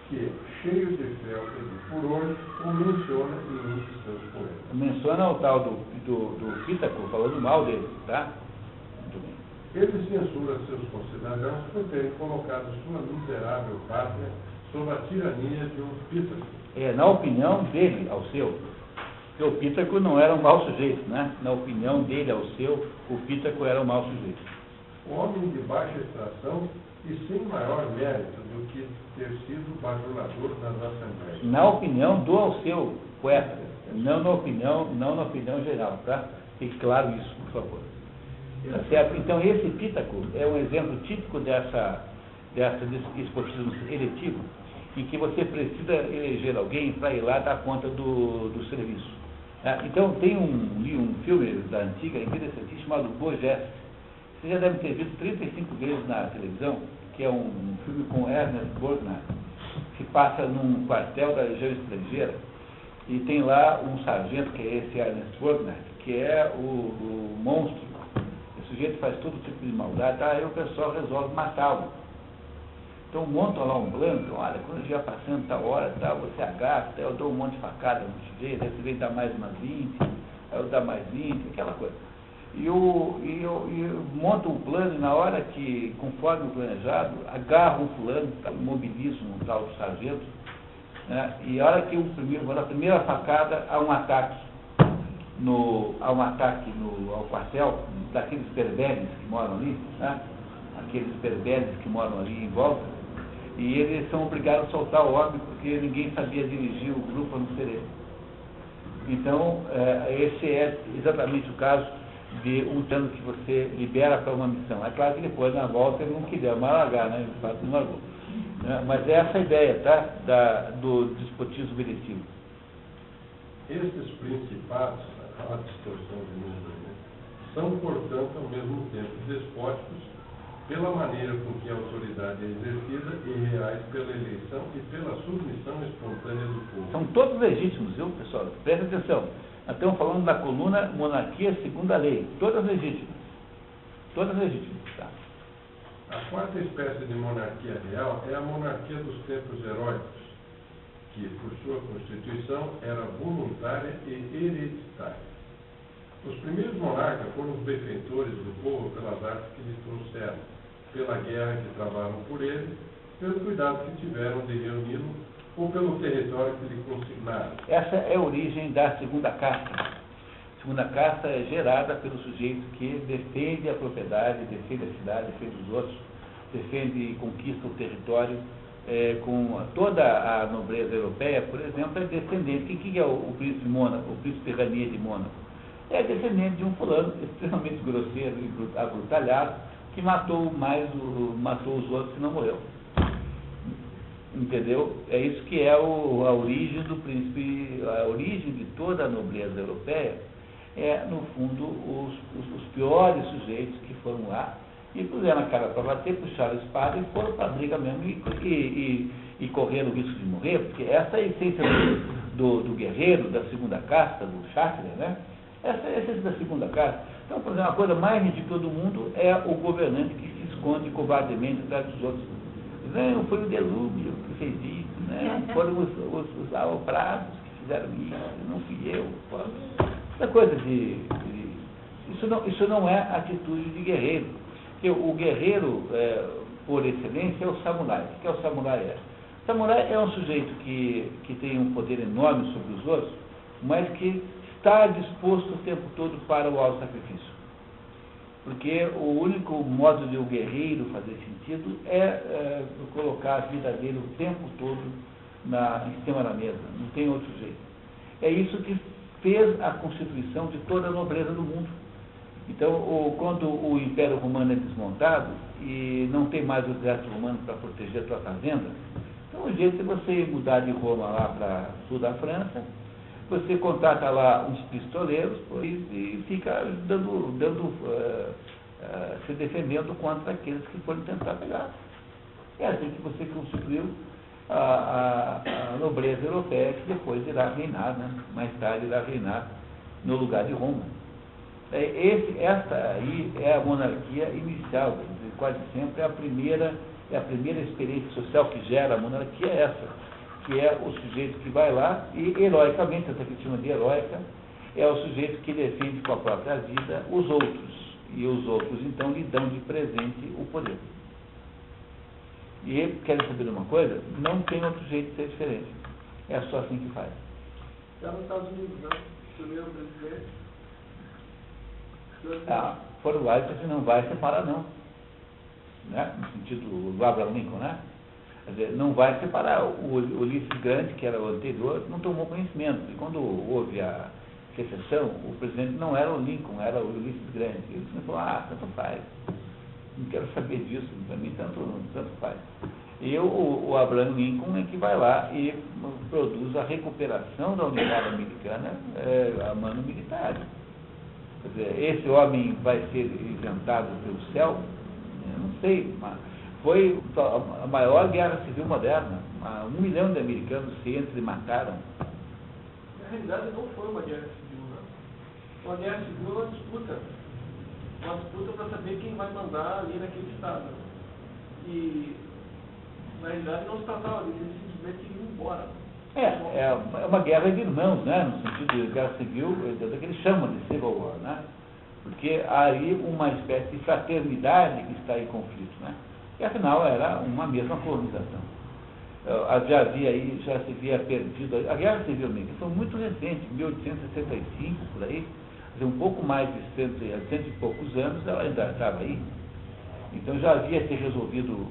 S4: Que, cheio de fel e de furor, o menciona em um de seus poetas.
S1: Menciona o tal do Pítaco, falando mal dele, tá? Muito bem.
S4: Ele censura seus concidadãos por terem colocado sua miserável pátria sob a tirania de um Pítaco.
S1: Na opinião dele, Alceu, porque o Pítaco não era um mau sujeito, né? Na opinião dele, Alceu, o Pítaco era um mau sujeito.
S4: O homem de baixa extração e sem maior mérito do que ter sido bajulador nas assembleias.
S1: Na opinião do Alceu, poeta, não na opinião geral, tá? Fique claro isso, por favor. Tá certo? Então, esse Pítaco é um exemplo típico desse despotismo eletivo, em que você precisa eleger alguém para ir lá dar conta do serviço. Então, tem um filme da antiga, interessantíssimo, chamado Boges. Vocês já devem ter visto 35 vezes na televisão, que é um filme com Ernest Borgnine, que passa num quartel da região estrangeira, e tem lá um sargento, que é esse Ernest Borgnine, que é o monstro. O sujeito faz todo tipo de maldade, aí o pessoal resolve matá-lo. Então montam lá um plano, olha, quando estiver passando tal hora, tal, você agarra, eu dou um monte de facada no sujeito, aí você vem dar mais umas 20, aí eu dar mais 20, aquela coisa. E montam um plano, e na hora que, conforme o planejado, agarram o fulano, mobilizam um tal do sargento, né, e a hora que a primeira facada, há um ataque ao quartel, daqueles berberes que moram ali, né, aqueles berberes que moram ali em volta, e eles são obrigados a soltar o homem porque ninguém sabia dirigir o grupo a não ser ele. Então, esse é exatamente o caso de um plano que você libera para uma missão. É claro que depois, na volta, ele não queria mais largar, né? De fato, não largou. Mas é essa a ideia, tá? Do despotismo eletivo.
S4: Estes principados, a distorção de número, né, são, portanto, ao mesmo tempo despóticos pela maneira com que a autoridade é exercida e reais pela eleição e pela submissão espontânea do povo.
S1: São todos legítimos, viu, pessoal? Presta atenção. Nós estamos falando da coluna monarquia segundo a lei. Todas legítimas. Todas legítimas, tá?
S4: A quarta espécie de monarquia real é a monarquia dos tempos heróicos, que, por sua constituição, era voluntária e hereditária. Os primeiros monarcas foram os benfeitores do povo pelas artes que lhes trouxeram, pela guerra que travaram por ele, pelo cuidado que tiveram de reuni-lo ou pelo território que lhe consignaram.
S1: Essa é a origem da segunda casta. A segunda casta é gerada pelo sujeito que defende a propriedade, defende a cidade, defende os outros, defende e conquista o território. Com toda a nobreza europeia, por exemplo, é descendente. Quem é o príncipe Mônaco, o príncipe Ranier de Mônaco? É descendente de um fulano extremamente grosseiro e abrutalhado, que matou os outros e não morreu. Entendeu? É isso que é a origem do príncipe, a origem de toda a nobreza europeia, no fundo, os piores sujeitos que foram lá e puseram a cara para bater, puxaram a espada e foram para a briga mesmo e correndo o risco de morrer, porque essa é a essência do guerreiro, da segunda casta, do Kshatriya, né? Essa é a essência da segunda casta. Então, por exemplo, a coisa mais ridícula do mundo é o governante que se esconde covardemente atrás dos outros. Não, foi o delúbio que fez isso, né? Foram os aloprados que fizeram isso, não fui eu. Essa coisa isso não é atitude de guerreiro. Porque o guerreiro, por excelência, é o samurai. O que o samurai é? O samurai é um sujeito que tem um poder enorme sobre os outros, mas que está disposto o tempo todo para o auto-sacrifício. Porque o único modo de o guerreiro fazer sentido é colocar a vida dele o tempo todo em cima da mesa. Não tem outro jeito. É isso que fez a constituição de toda a nobreza do mundo. Então, quando o Império Romano é desmontado e não tem mais o exército romano para proteger a sua fazenda, então o jeito é você mudar de Roma lá para sul da França, você contrata lá uns pistoleiros e fica se defendendo contra aqueles que forem tentar pegar. É assim que você constituiu a nobreza europeia, que depois irá reinar, né? Mais tarde irá reinar no lugar de Roma. Esta aí é a monarquia inicial, quase sempre é a primeira experiência social que gera a monarquia, é essa, que é o sujeito que vai lá e, heroicamente, até que chama de heróica, é o sujeito que defende com a própria vida os outros, e os outros, então, lhe dão de presente o poder. E querem saber de uma coisa? Não tem outro jeito de ser diferente. É só assim que faz.
S5: Já nos Estados Unidos, né? Primeiro presidente.
S1: Foram lá e você não vai separar, não. Né? No sentido do Abraham Lincoln, né? Quer dizer, não vai separar. O Ulisses Grande, que era o anterior, não tomou conhecimento. E quando houve a secessão, o presidente não era o Lincoln, era o Ulisses Grande. Ele falou, tanto faz. Não quero saber disso, para mim tanto faz. E o Abraham Lincoln é que vai lá e produz a recuperação da unidade americana a mano militar. Quer dizer, esse homem vai ser isentado pelo céu? Eu não sei, mas foi a maior guerra civil moderna. 1 milhão de americanos se mataram.
S5: Na realidade, não foi uma guerra civil, né? Uma guerra civil é uma disputa. Uma disputa para saber quem vai mandar ali naquele estado. E, na realidade, não se tratava disso, eles simplesmente iam embora.
S1: É uma guerra de irmãos, né? No sentido de guerra civil, do que eles chamam de civil war, né? Porque há aí uma espécie de fraternidade que está em conflito, né? E afinal era uma mesma colonização. Já se havia perdido. A guerra civil foi muito recente, em 1865, por aí, um pouco mais de 100 e poucos anos, ela ainda estava aí. Então já havia se resolvido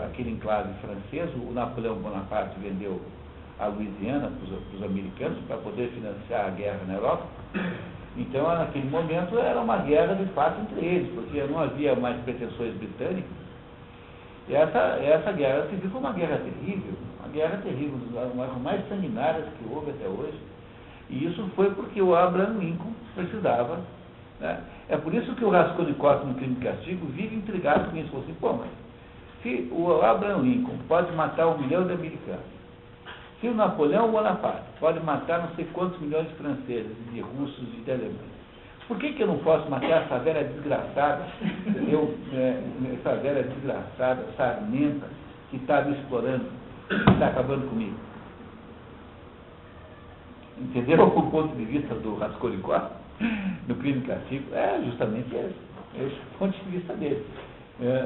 S1: aquele enclave francês, o Napoleão Bonaparte vendeu a Louisiana para os americanos para poder financiar a guerra na Europa. Então, naquele momento, era uma guerra de fato entre eles, porque não havia mais pretensões britânicas. E essa guerra civil foi uma guerra terrível, uma das mais sanguinárias que houve até hoje. E isso foi porque o Abraham Lincoln precisava. Né? É por isso que o Raskolnikov, no Crime e Castigo, vive intrigado com isso. Falou assim, mas se o Abraham Lincoln pode matar 1 milhão de americanos, se o Napoleão Bonaparte pode matar não sei quantos milhões de franceses, de russos e de alemães, por que eu não posso matar essa velha desgraçada, essa velha desgraçada, sarmenta, que está me explorando, que está acabando comigo? Entenderam o ponto de vista do Raskolnikov no Crime e Castigo? É justamente esse é o ponto de vista dele.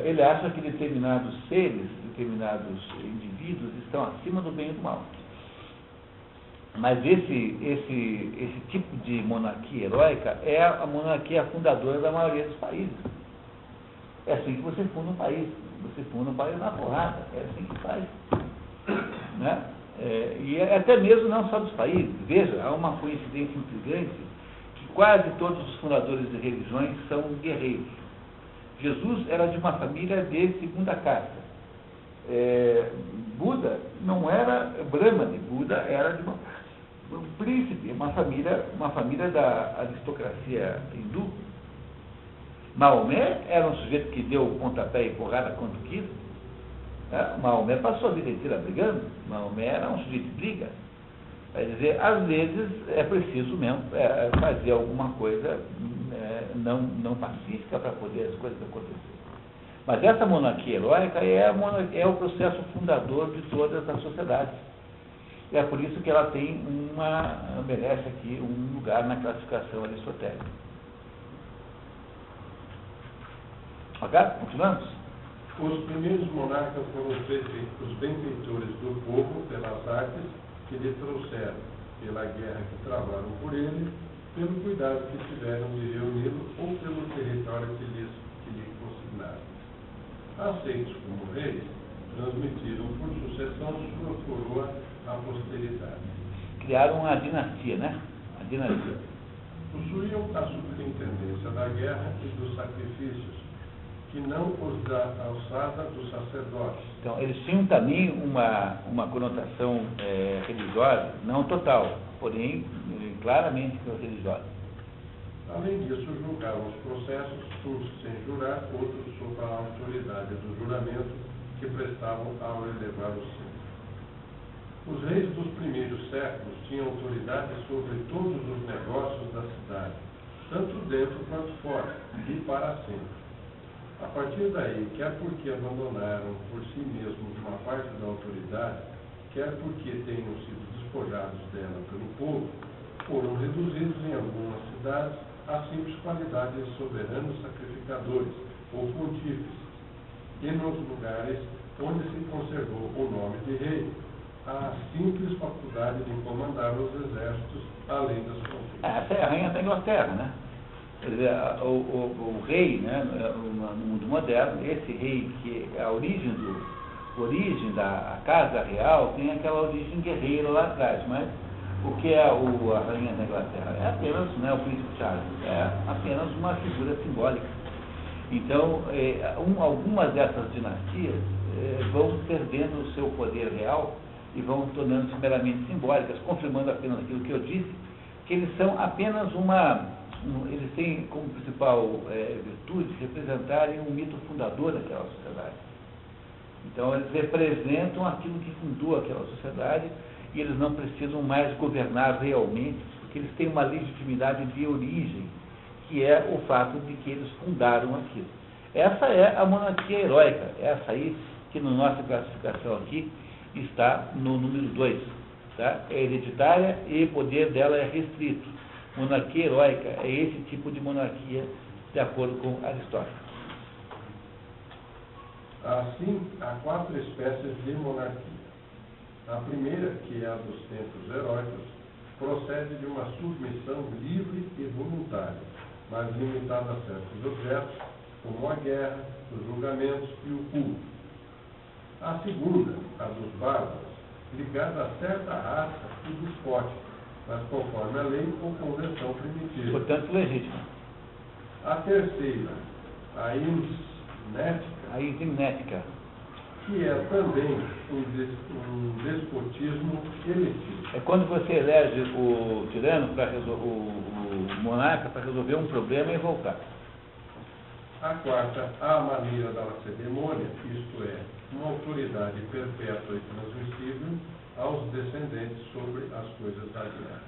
S1: Ele acha que determinados seres, determinados indivíduos estão acima do bem e do mal. Mas esse tipo de monarquia heróica é a monarquia fundadora da maioria dos países. É assim que você funda um país. Você funda um país na porrada. É assim que faz. Né? E até mesmo não só dos países. Veja, há uma coincidência intrigante que quase todos os fundadores de religiões são guerreiros. Jesus era de uma família de segunda casta. Buda não era brahmane, Buda era de um príncipe, uma família da aristocracia hindu. Maomé era um sujeito que deu pontapé e porrada quando quis. Maomé passou a vida inteira brigando. Maomé era um sujeito de briga. Quer dizer, às vezes é preciso mesmo fazer alguma coisa não pacífica para poder as coisas acontecerem. Mas essa monarquia heróica é o processo fundador de todas as sociedades. E é por isso que ela merece aqui um lugar na classificação aristotélica. Ok? Continuamos?
S4: Os primeiros monarcas foram os benfeitores do povo pelas artes que lhe trouxeram, pela guerra que travaram por ele, pelo cuidado que tiveram de reuni-lo ou pelo território que lhe consignaram. Aceitos como reis, transmitiram por sucessão sua coroa à posteridade.
S1: Criaram uma dinastia, né? A dinastia.
S4: Possuíam a superintendência da guerra e dos sacrifícios, que não os da alçada dos sacerdotes.
S1: Então, eles tinham também uma conotação religiosa, não total, porém claramente religiosa.
S4: Além disso, julgavam os processos, uns sem jurar, outros sob a autoridade do juramento que prestavam ao elevar o sino. Os reis dos primeiros séculos tinham autoridade sobre todos os negócios da cidade, tanto dentro quanto fora, e para sempre. A partir daí, quer porque abandonaram por si mesmos uma parte da autoridade, quer porque tenham sido despojados dela pelo povo, foram reduzidos em algumas cidades a simples qualidade de soberanos sacrificadores ou pontífices, e nos lugares onde se conservou o nome de rei, a simples faculdade de comandar os exércitos além das fronteiras. Essa
S1: é a rainha da Inglaterra, né? Quer dizer, o rei, né, no mundo moderno, esse rei que é a origem da casa real tem aquela origem guerreira lá atrás, mas o que é a rainha da Inglaterra? É apenas, né, o príncipe Charles, é apenas uma figura simbólica. Então, algumas dessas dinastias vão perdendo o seu poder real e vão tornando-se meramente simbólicas, confirmando apenas aquilo que eu disse, que eles são apenas eles têm como principal virtude representarem um mito fundador daquela sociedade. Então, eles representam aquilo que fundou aquela sociedade e eles não precisam mais governar realmente, porque eles têm uma legitimidade de origem, que é o fato de que eles fundaram aquilo. Essa é a monarquia heróica, essa aí que na nossa classificação aqui está no número 2. Tá? É hereditária e o poder dela é restrito. Monarquia heróica é esse tipo de monarquia, de acordo com Aristóteles.
S4: Assim, há 4 espécies de monarquia. A primeira, que é a dos tempos heróicos, procede de uma submissão livre e voluntária, mas limitada a certos objetos, como a guerra, os julgamentos e o culto. A segunda, a dos bárbaros, ligada a certa raça e despótica, mas conforme a lei ou convenção primitiva.
S1: Portanto, legítima.
S4: A terceira, a
S1: isnética,
S4: que é também um despotismo eletivo.
S1: É quando você elege o tirano, o monarca, para resolver um problema e voltar.
S4: A quarta, a maneira da lacedemônia, isto é, uma autoridade perpétua e transmissível aos descendentes sobre as coisas da guerra.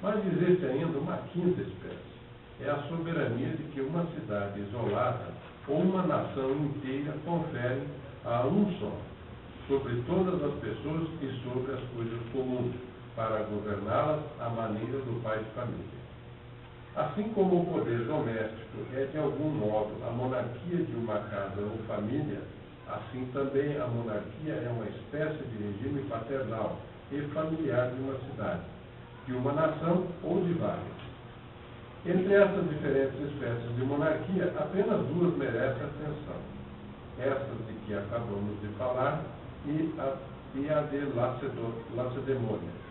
S4: Mas existe ainda uma quinta espécie, é a soberania de que uma cidade isolada ou uma nação inteira confere a um só, sobre todas as pessoas e sobre as coisas comuns, para governá-las à maneira do pai de família. Assim como o poder doméstico é de algum modo a monarquia de uma casa ou família, assim também a monarquia é uma espécie de regime paternal e familiar de uma cidade, de uma nação ou de várias. Entre essas diferentes espécies de monarquia, apenas 2 merecem atenção. Essas de que acabamos de falar e a de Lacedemônia.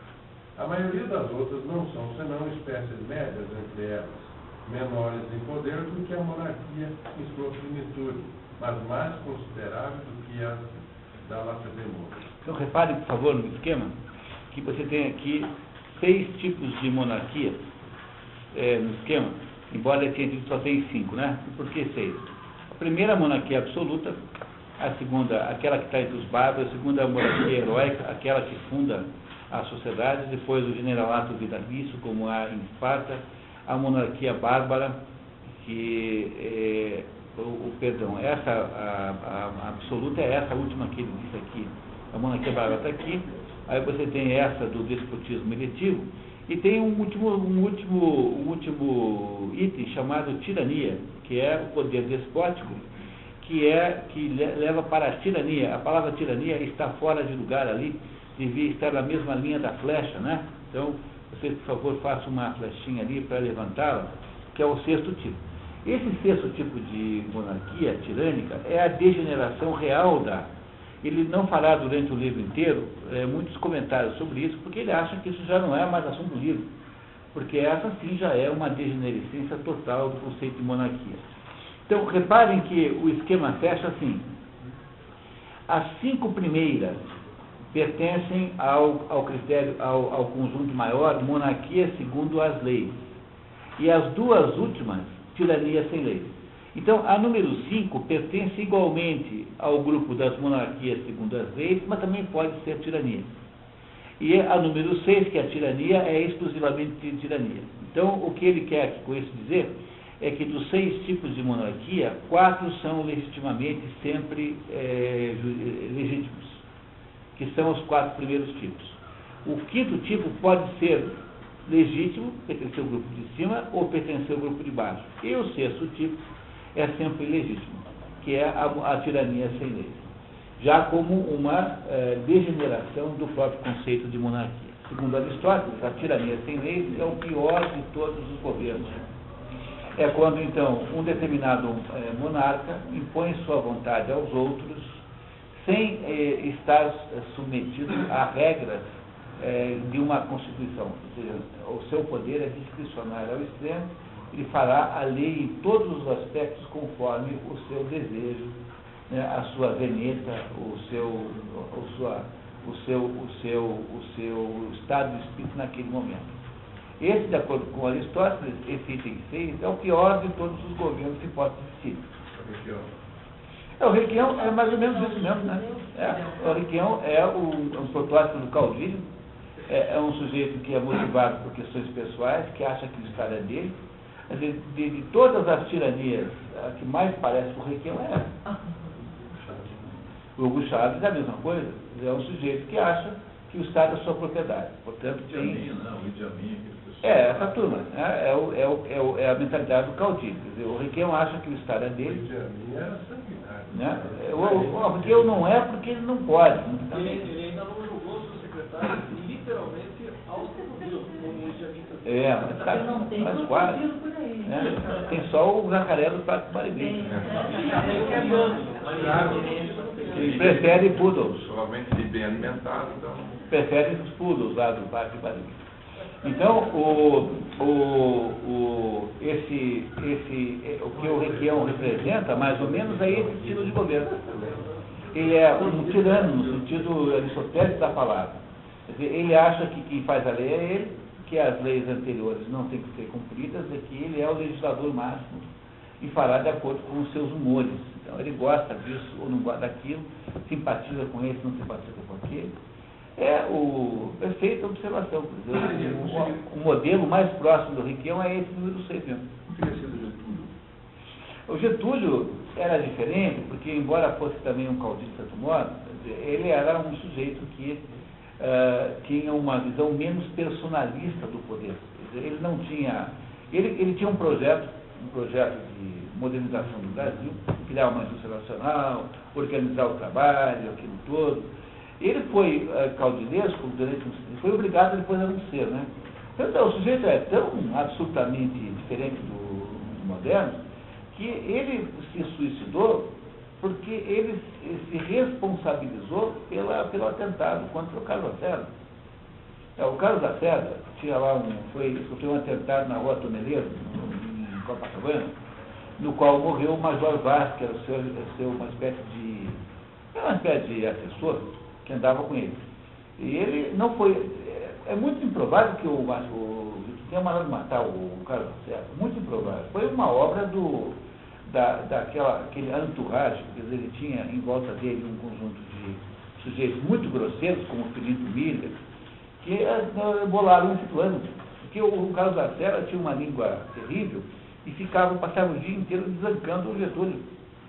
S4: A maioria das outras não são senão espécies médias entre elas, menores em poder do que a monarquia em sua plenitude, mas mais considerável do que a da Lacedemônia.
S1: Então, repare, por favor, no esquema, que você tem aqui 6 tipos de monarquia no esquema, embora ele tenha dito só tem 5, né? E por que 6? A primeira, a monarquia absoluta, a segunda, aquela que está entre os bárbaros, a segunda, a monarquia heróica, aquela que funda a sociedade, depois o generalato vitalício, como há em Esparta, a monarquia bárbara, que perdão, essa a absoluta é essa última que ele disse aqui, a monarquia bárbara está aqui, aí você tem essa do despotismo eletivo, e tem um último item chamado tirania, que é o poder despótico, que leva para a tirania. A palavra tirania está fora de lugar ali, devia estar na mesma linha da flecha, né? Então, vocês, por favor, façam uma flechinha ali para levantá-la, que é o sexto tipo. Esse sexto tipo de monarquia tirânica é a degeneração real Ele não fará durante o livro inteiro muitos comentários sobre isso, porque ele acha que isso já não é mais assunto do livro, porque essa sim já é uma degenerescência total do conceito de monarquia. Então, reparem que o esquema fecha assim. As 5 primeiras pertencem ao critério, ao conjunto maior, monarquia segundo as leis. E as 2 últimas, tirania sem leis. Então, a número 5 pertence igualmente ao grupo das monarquias segundo as leis, mas também pode ser tirania. E a número 6, que é a tirania, é exclusivamente tirania. Então, o que ele quer com isso dizer é que dos 6 tipos de monarquia, 4 são legitimamente sempre legítimos, que são os 4 primeiros tipos. O 5º tipo pode ser legítimo, pertencer ao grupo de cima, ou pertencer ao grupo de baixo. E o 6º tipo é sempre ilegítimo, que é a tirania sem leis, já como uma degeneração do próprio conceito de monarquia. Segundo Aristóteles, a tirania sem leis é o pior de todos os governos. É quando, então, um determinado monarca impõe sua vontade aos outros sem estar submetido a regras de uma Constituição. Ou seja, o seu poder é discricionário ao extremo. Ele fará a lei em todos os aspectos conforme o seu desejo, né, a sua veneta, o seu estado de espírito naquele momento. Esse, de acordo com Aristóteles, esse item 6 é o pior de todos os governos que possam existir. O Requião é mais ou menos isso mesmo, né? O Requião é um protótipo do caudilho, é um sujeito que é motivado por questões pessoais, que acha que o Estado é dele. De todas as tiranias, a que mais parece com o Requião é essa. O Hugo Chávez é a mesma coisa, é um sujeito que acha que o Estado é sua propriedade. Portanto,
S6: o Idi Amin, né? O Idi Amin,
S1: essa turma, né? É a mentalidade do caudilho. Quer dizer, o Requião acha que o Estado é dele.
S4: O Idi Amin era sanguinário.
S1: Né? O Requião não é porque ele não pode.
S5: Ele ainda não julgou seu secretário literalmente aos crocodilos, como o Idi Amin.
S1: Mas quase. Né? Tem só o jacaré do Parque Barigui. Ele prefere poodles.
S6: Somente de bem alimentado, então.
S1: Prefere os poodles lá do Parque Barigui. Então, o que o Requião representa, mais ou menos, é esse estilo de governo. Ele é um tirano, no sentido aristotélico da palavra. Quer dizer, ele acha que quem faz a lei é ele, que as leis anteriores não têm que ser cumpridas, e que ele é o legislador máximo e fará de acordo com os seus humores. Então, ele gosta disso ou não gosta daquilo, simpatiza com esse, não simpatiza com aquele. É a perfeita observação. O modelo mais próximo do Requião é esse número 6 mesmo. O Getúlio era diferente, porque, embora fosse também um caudilho de certo modo, ele era um sujeito que tinha uma visão menos personalista do poder. Ele não tinha... Ele tinha um projeto de modernização do Brasil, criar uma indústria nacional, organizar o trabalho, aquilo todo. Ele foi caudilhesco durante foi obrigado depois a não ser, né? Então, o sujeito é tão absolutamente diferente dos modernos que ele se suicidou porque ele se responsabilizou pelo atentado contra o Carlos Lacerda. O Carlos Lacerda tinha lá sofreu um atentado na Rua Toneleiro, em Copacabana, no qual morreu o Major Vaz, que era uma espécie de assessor que andava com ele. E ele não foi... É muito improvável que o tenha mandado matar o Carlos Lacerda. Muito improvável. Foi uma obra aquele entourage, quer dizer, ele tinha em volta dele um conjunto de sujeitos muito grosseiros, como o Filipe Miller, que bolaram esse plano. Porque o Carlos Lacerda tinha uma língua terrível e passava o dia inteiro desancando o Getúlio.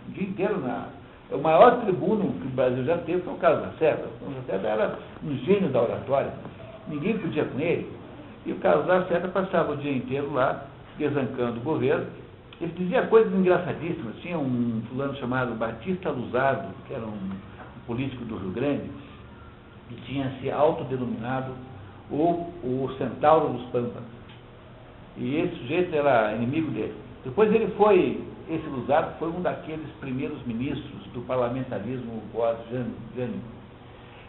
S1: O dia inteiro o maior tribuno que o Brasil já teve foi o Carlos Lacerda. O Carlos Lacerda era um gênio da oratória. Ninguém podia com ele. E o Carlos Lacerda passava o dia inteiro lá, desancando o governo. Ele dizia coisas engraçadíssimas. Tinha um fulano chamado Batista Luzardo, que era um político do Rio Grande, que tinha se autodenominado o Centauro dos Pampas. E esse sujeito era inimigo dele. Depois esse Luzardo foi um daqueles primeiros ministros do parlamentarismo pós-Jânio.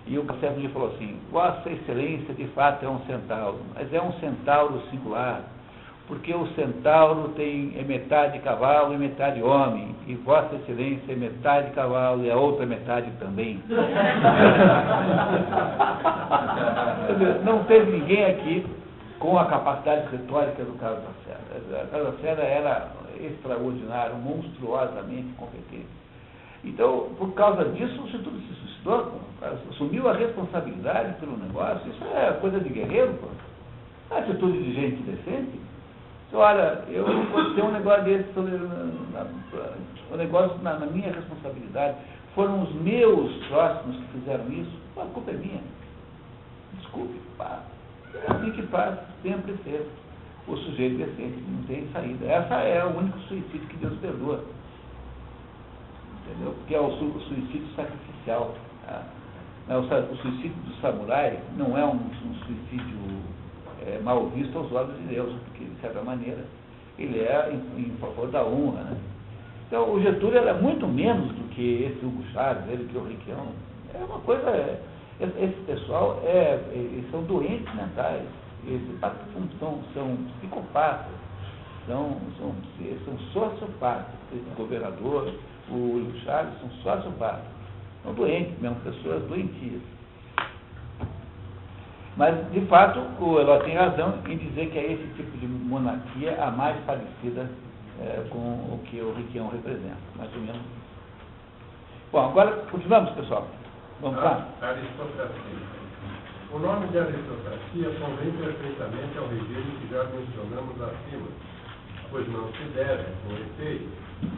S1: E o Cacete falou assim: Vossa Excelência de fato é um centauro, mas é um centauro singular, porque o centauro é metade cavalo e metade homem, e Vossa Excelência é metade cavalo e a outra metade também. Não teve ninguém aqui com a capacidade retórica do Carlos Lacerda. O Carlos Lacerda era extraordinário, monstruosamente competente. Então, por causa disso, o Getúlio se suicidou, assumiu a responsabilidade pelo negócio. Isso é coisa de guerreiro, pô. É atitude de gente decente. Olha, eu não posso ter um negócio desse, o negócio na minha responsabilidade. Foram os meus próximos que fizeram isso, a culpa é minha. Desculpe, pá. É assim que faz, sempre ser o sujeito decente, não tem saída. Essa é o único suicídio que Deus perdoa. Entendeu? Porque é o suicídio sacrificial. Tá? O suicídio do samurai não é um suicídio mal visto aos olhos de Deus, porque, de certa maneira, ele é em favor da honra. Né? Então, o Getúlio era muito menos do que esse Hugo Chávez, ele que é o Requião. É uma coisa... Esse pessoal eles são doentes mentais, são psicopatas, são sociopatas. Esse governador, o Hugo Chávez, são sociopatas. São doentes mesmo, pessoas doentias. Mas, de fato, o Eloy tem razão em dizer que é esse tipo de monarquia a mais parecida com o que o Requião representa, mais ou menos. Bom, agora continuamos, pessoal. Vamos lá?
S4: Aristocracia. O nome de aristocracia convém perfeitamente ao regime que já mencionamos acima, pois não se deve, com efeito,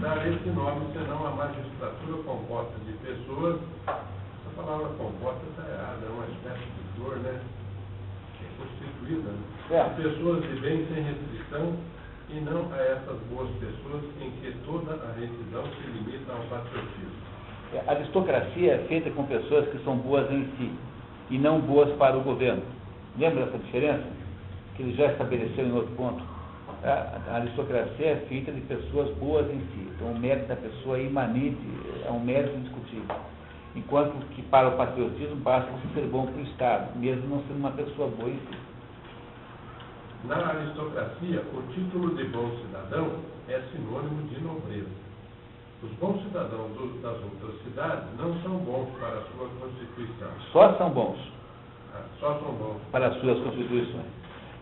S4: dar esse nome senão a magistratura composta de pessoas. Essa palavra composta está errada, é uma espécie de flor, né? Constituída, de pessoas de bem sem restrição, e não a essas boas pessoas em que toda a retidão se limita ao patriotismo.
S1: A aristocracia é feita com pessoas que são boas em si e não boas para o governo. Lembra dessa diferença? Que ele já estabeleceu em outro ponto. A aristocracia é feita de pessoas boas em si. Então o mérito da pessoa é imanente, é um mérito indiscutível. Enquanto que para o patriotismo basta você ser bom para o Estado, mesmo não sendo uma pessoa boa em si.
S4: Na aristocracia, o título de bom cidadão é sinônimo de nobreza. Os bons cidadãos das outras cidades não são bons para a sua constituição.
S1: Só são bons.
S4: Só são bons.
S1: Para as suas constituições.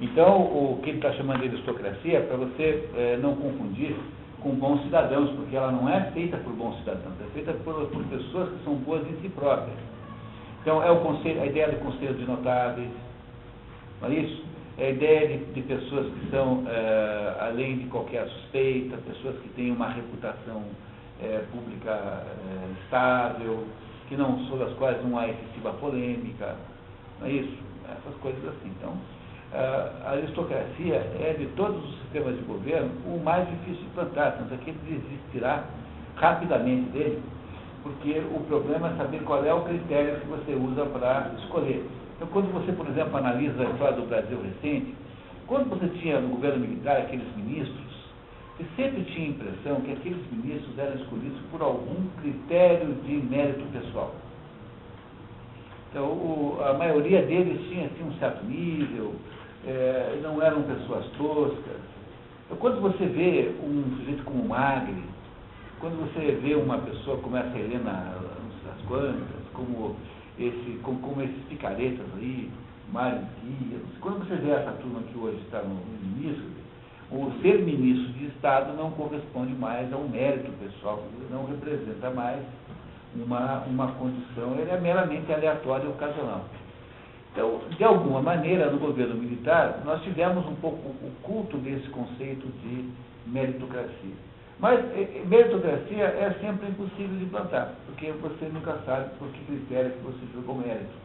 S1: Então, o que ele está chamando de aristocracia é para você não confundir com bons cidadãos, porque ela não é feita por bons cidadãos, é feita por pessoas que são boas em si próprias. Então, é a ideia do conselho de notáveis, não é isso? É a ideia de pessoas que são, além de qualquer suspeita, pessoas que têm uma reputação pública estável, que não, sobre as quais não há excessiva polêmica, não é isso? Essas coisas assim. Então, a aristocracia é, de todos os sistemas de governo, o mais difícil de implantar, tanto é que ele desistirá rapidamente dele, porque o problema é saber qual é o critério que você usa para escolher. Então, quando você, por exemplo, analisa a história do Brasil recente, quando você tinha no governo militar aqueles ministros, você sempre tinha a impressão que aqueles ministros eram escolhidos por algum critério de mérito pessoal. Então, a maioria deles tinha assim, um certo nível, não eram pessoas toscas. Então, quando você vê um sujeito como Magre, quando você vê uma pessoa como essa Helena das Quantas, como esses picaretas aí, Mário Dias, quando você vê essa turma que hoje está no ministro, o ser ministro de Estado não corresponde mais a um mérito pessoal, não representa mais uma condição, ele é meramente aleatório e ocasional. Então, de alguma maneira, no governo militar, nós tivemos um pouco o culto desse conceito de meritocracia. Mas meritocracia é sempre impossível de implantar, porque você nunca sabe por que critério que você julga o mérito.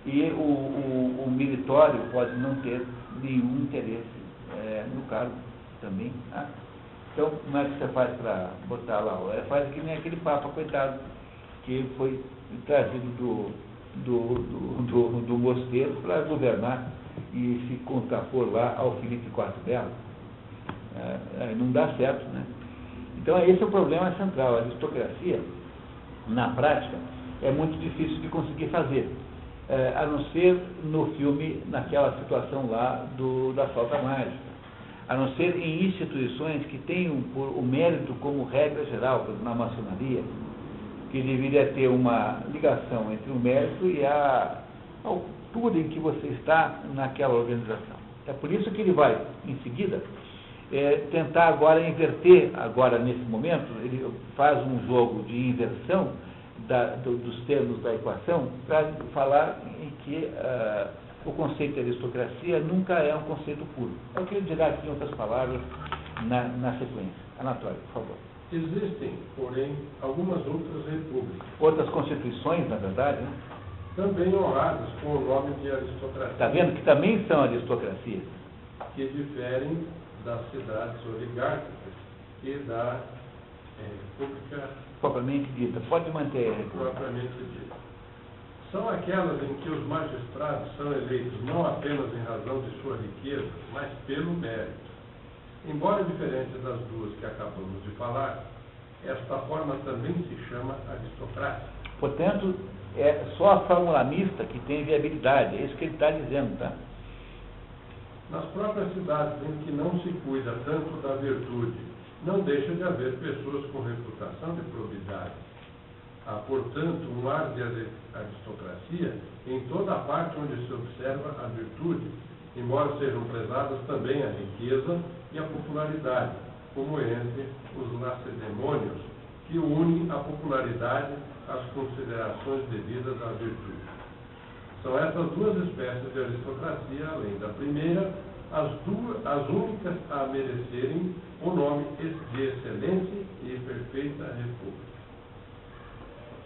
S1: E o meritório pode não ter nenhum interesse no cargo também. Né? Então, como é que você faz para botar lá? Faz que nem aquele Papa, coitado, que foi trazido do mosteiro para governar e se contrapor lá ao Filipe IV Belo. Não dá certo, né? Então, esse é o problema central. A aristocracia, na prática, é muito difícil de conseguir fazer, a não ser no filme, naquela situação lá da flauta mágica, a não ser em instituições que tenham o mérito como regra geral, por exemplo, na maçonaria, que deveria ter uma ligação entre o mérito e a altura em que você está naquela organização. É por isso que ele vai, em seguida, tentar agora inverter, agora nesse momento, ele faz um jogo de inversão dos termos da equação para falar em que o conceito de aristocracia nunca é um conceito puro. É o que ele dirá aqui em outras palavras na sequência. Anatório, por favor.
S4: Existem, porém, algumas outras repúblicas.
S1: Outras constituições, na verdade, né?
S4: Também honradas com o nome de aristocracia.
S1: Está vendo que também são aristocracias?
S4: Que diferem das cidades oligárquicas e da república
S1: Propriamente dita. Pode manter a república.
S4: propriamente dita. São aquelas em que os magistrados são eleitos não apenas em razão de sua riqueza, mas pelo mérito. Embora diferente das duas que acabamos de falar, esta forma também se chama aristocrática.
S1: Portanto, é só a fórmula mista que tem viabilidade. É isso que ele está dizendo, tá?
S4: Nas próprias cidades em que não se cuida tanto da virtude, não deixa de haver pessoas com reputação de probidade. Há, portanto, um ar de aristocracia em toda a parte onde se observa a virtude, embora sejam prezadas também a riqueza e a popularidade, como entre os lacedemônios, que unem a popularidade às considerações devidas à virtude. São essas duas espécies de aristocracia, além da primeira, as únicas a merecerem o nome de excelente e perfeita república.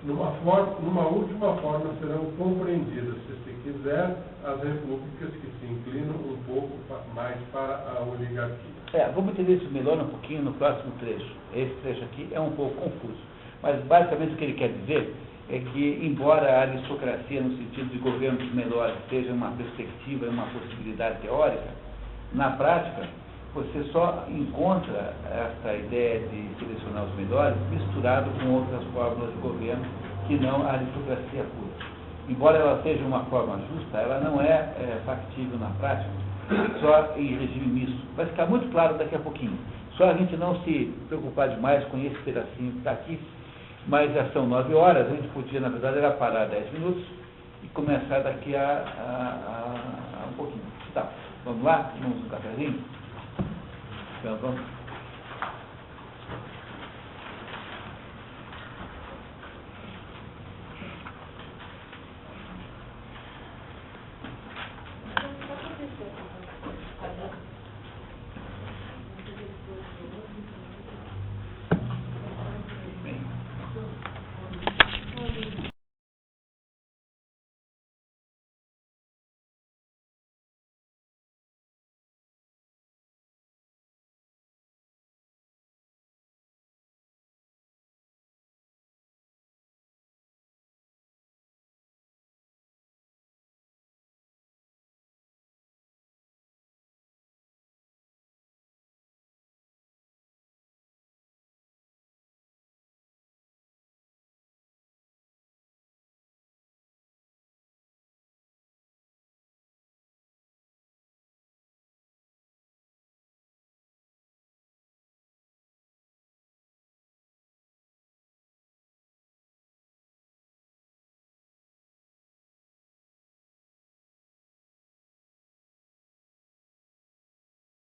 S4: Numa última forma serão compreendidas, se quiser, as repúblicas que se inclinam um pouco mais para a oligarquia.
S1: Vamos entender isso melhor um pouquinho no próximo trecho. Esse trecho aqui é um pouco confuso, mas basicamente o que ele quer dizer é que, embora a aristocracia, no sentido de governos melhores, seja uma perspectiva, uma possibilidade teórica, na prática, você só encontra essa ideia de selecionar os melhores misturado com outras fórmulas de governo que não a aristocracia pura. Embora ela seja uma forma justa, ela não é factível na prática, só em regime misto. Vai ficar muito claro daqui a pouquinho. Só a gente não se preocupar demais com esse pedacinho que está aqui, mas já são 9 horas, a gente podia, na verdade, era parar 10 minutos e começar daqui a um pouquinho. Tá, vamos lá? Vamos um cafezinho? Então, vamos.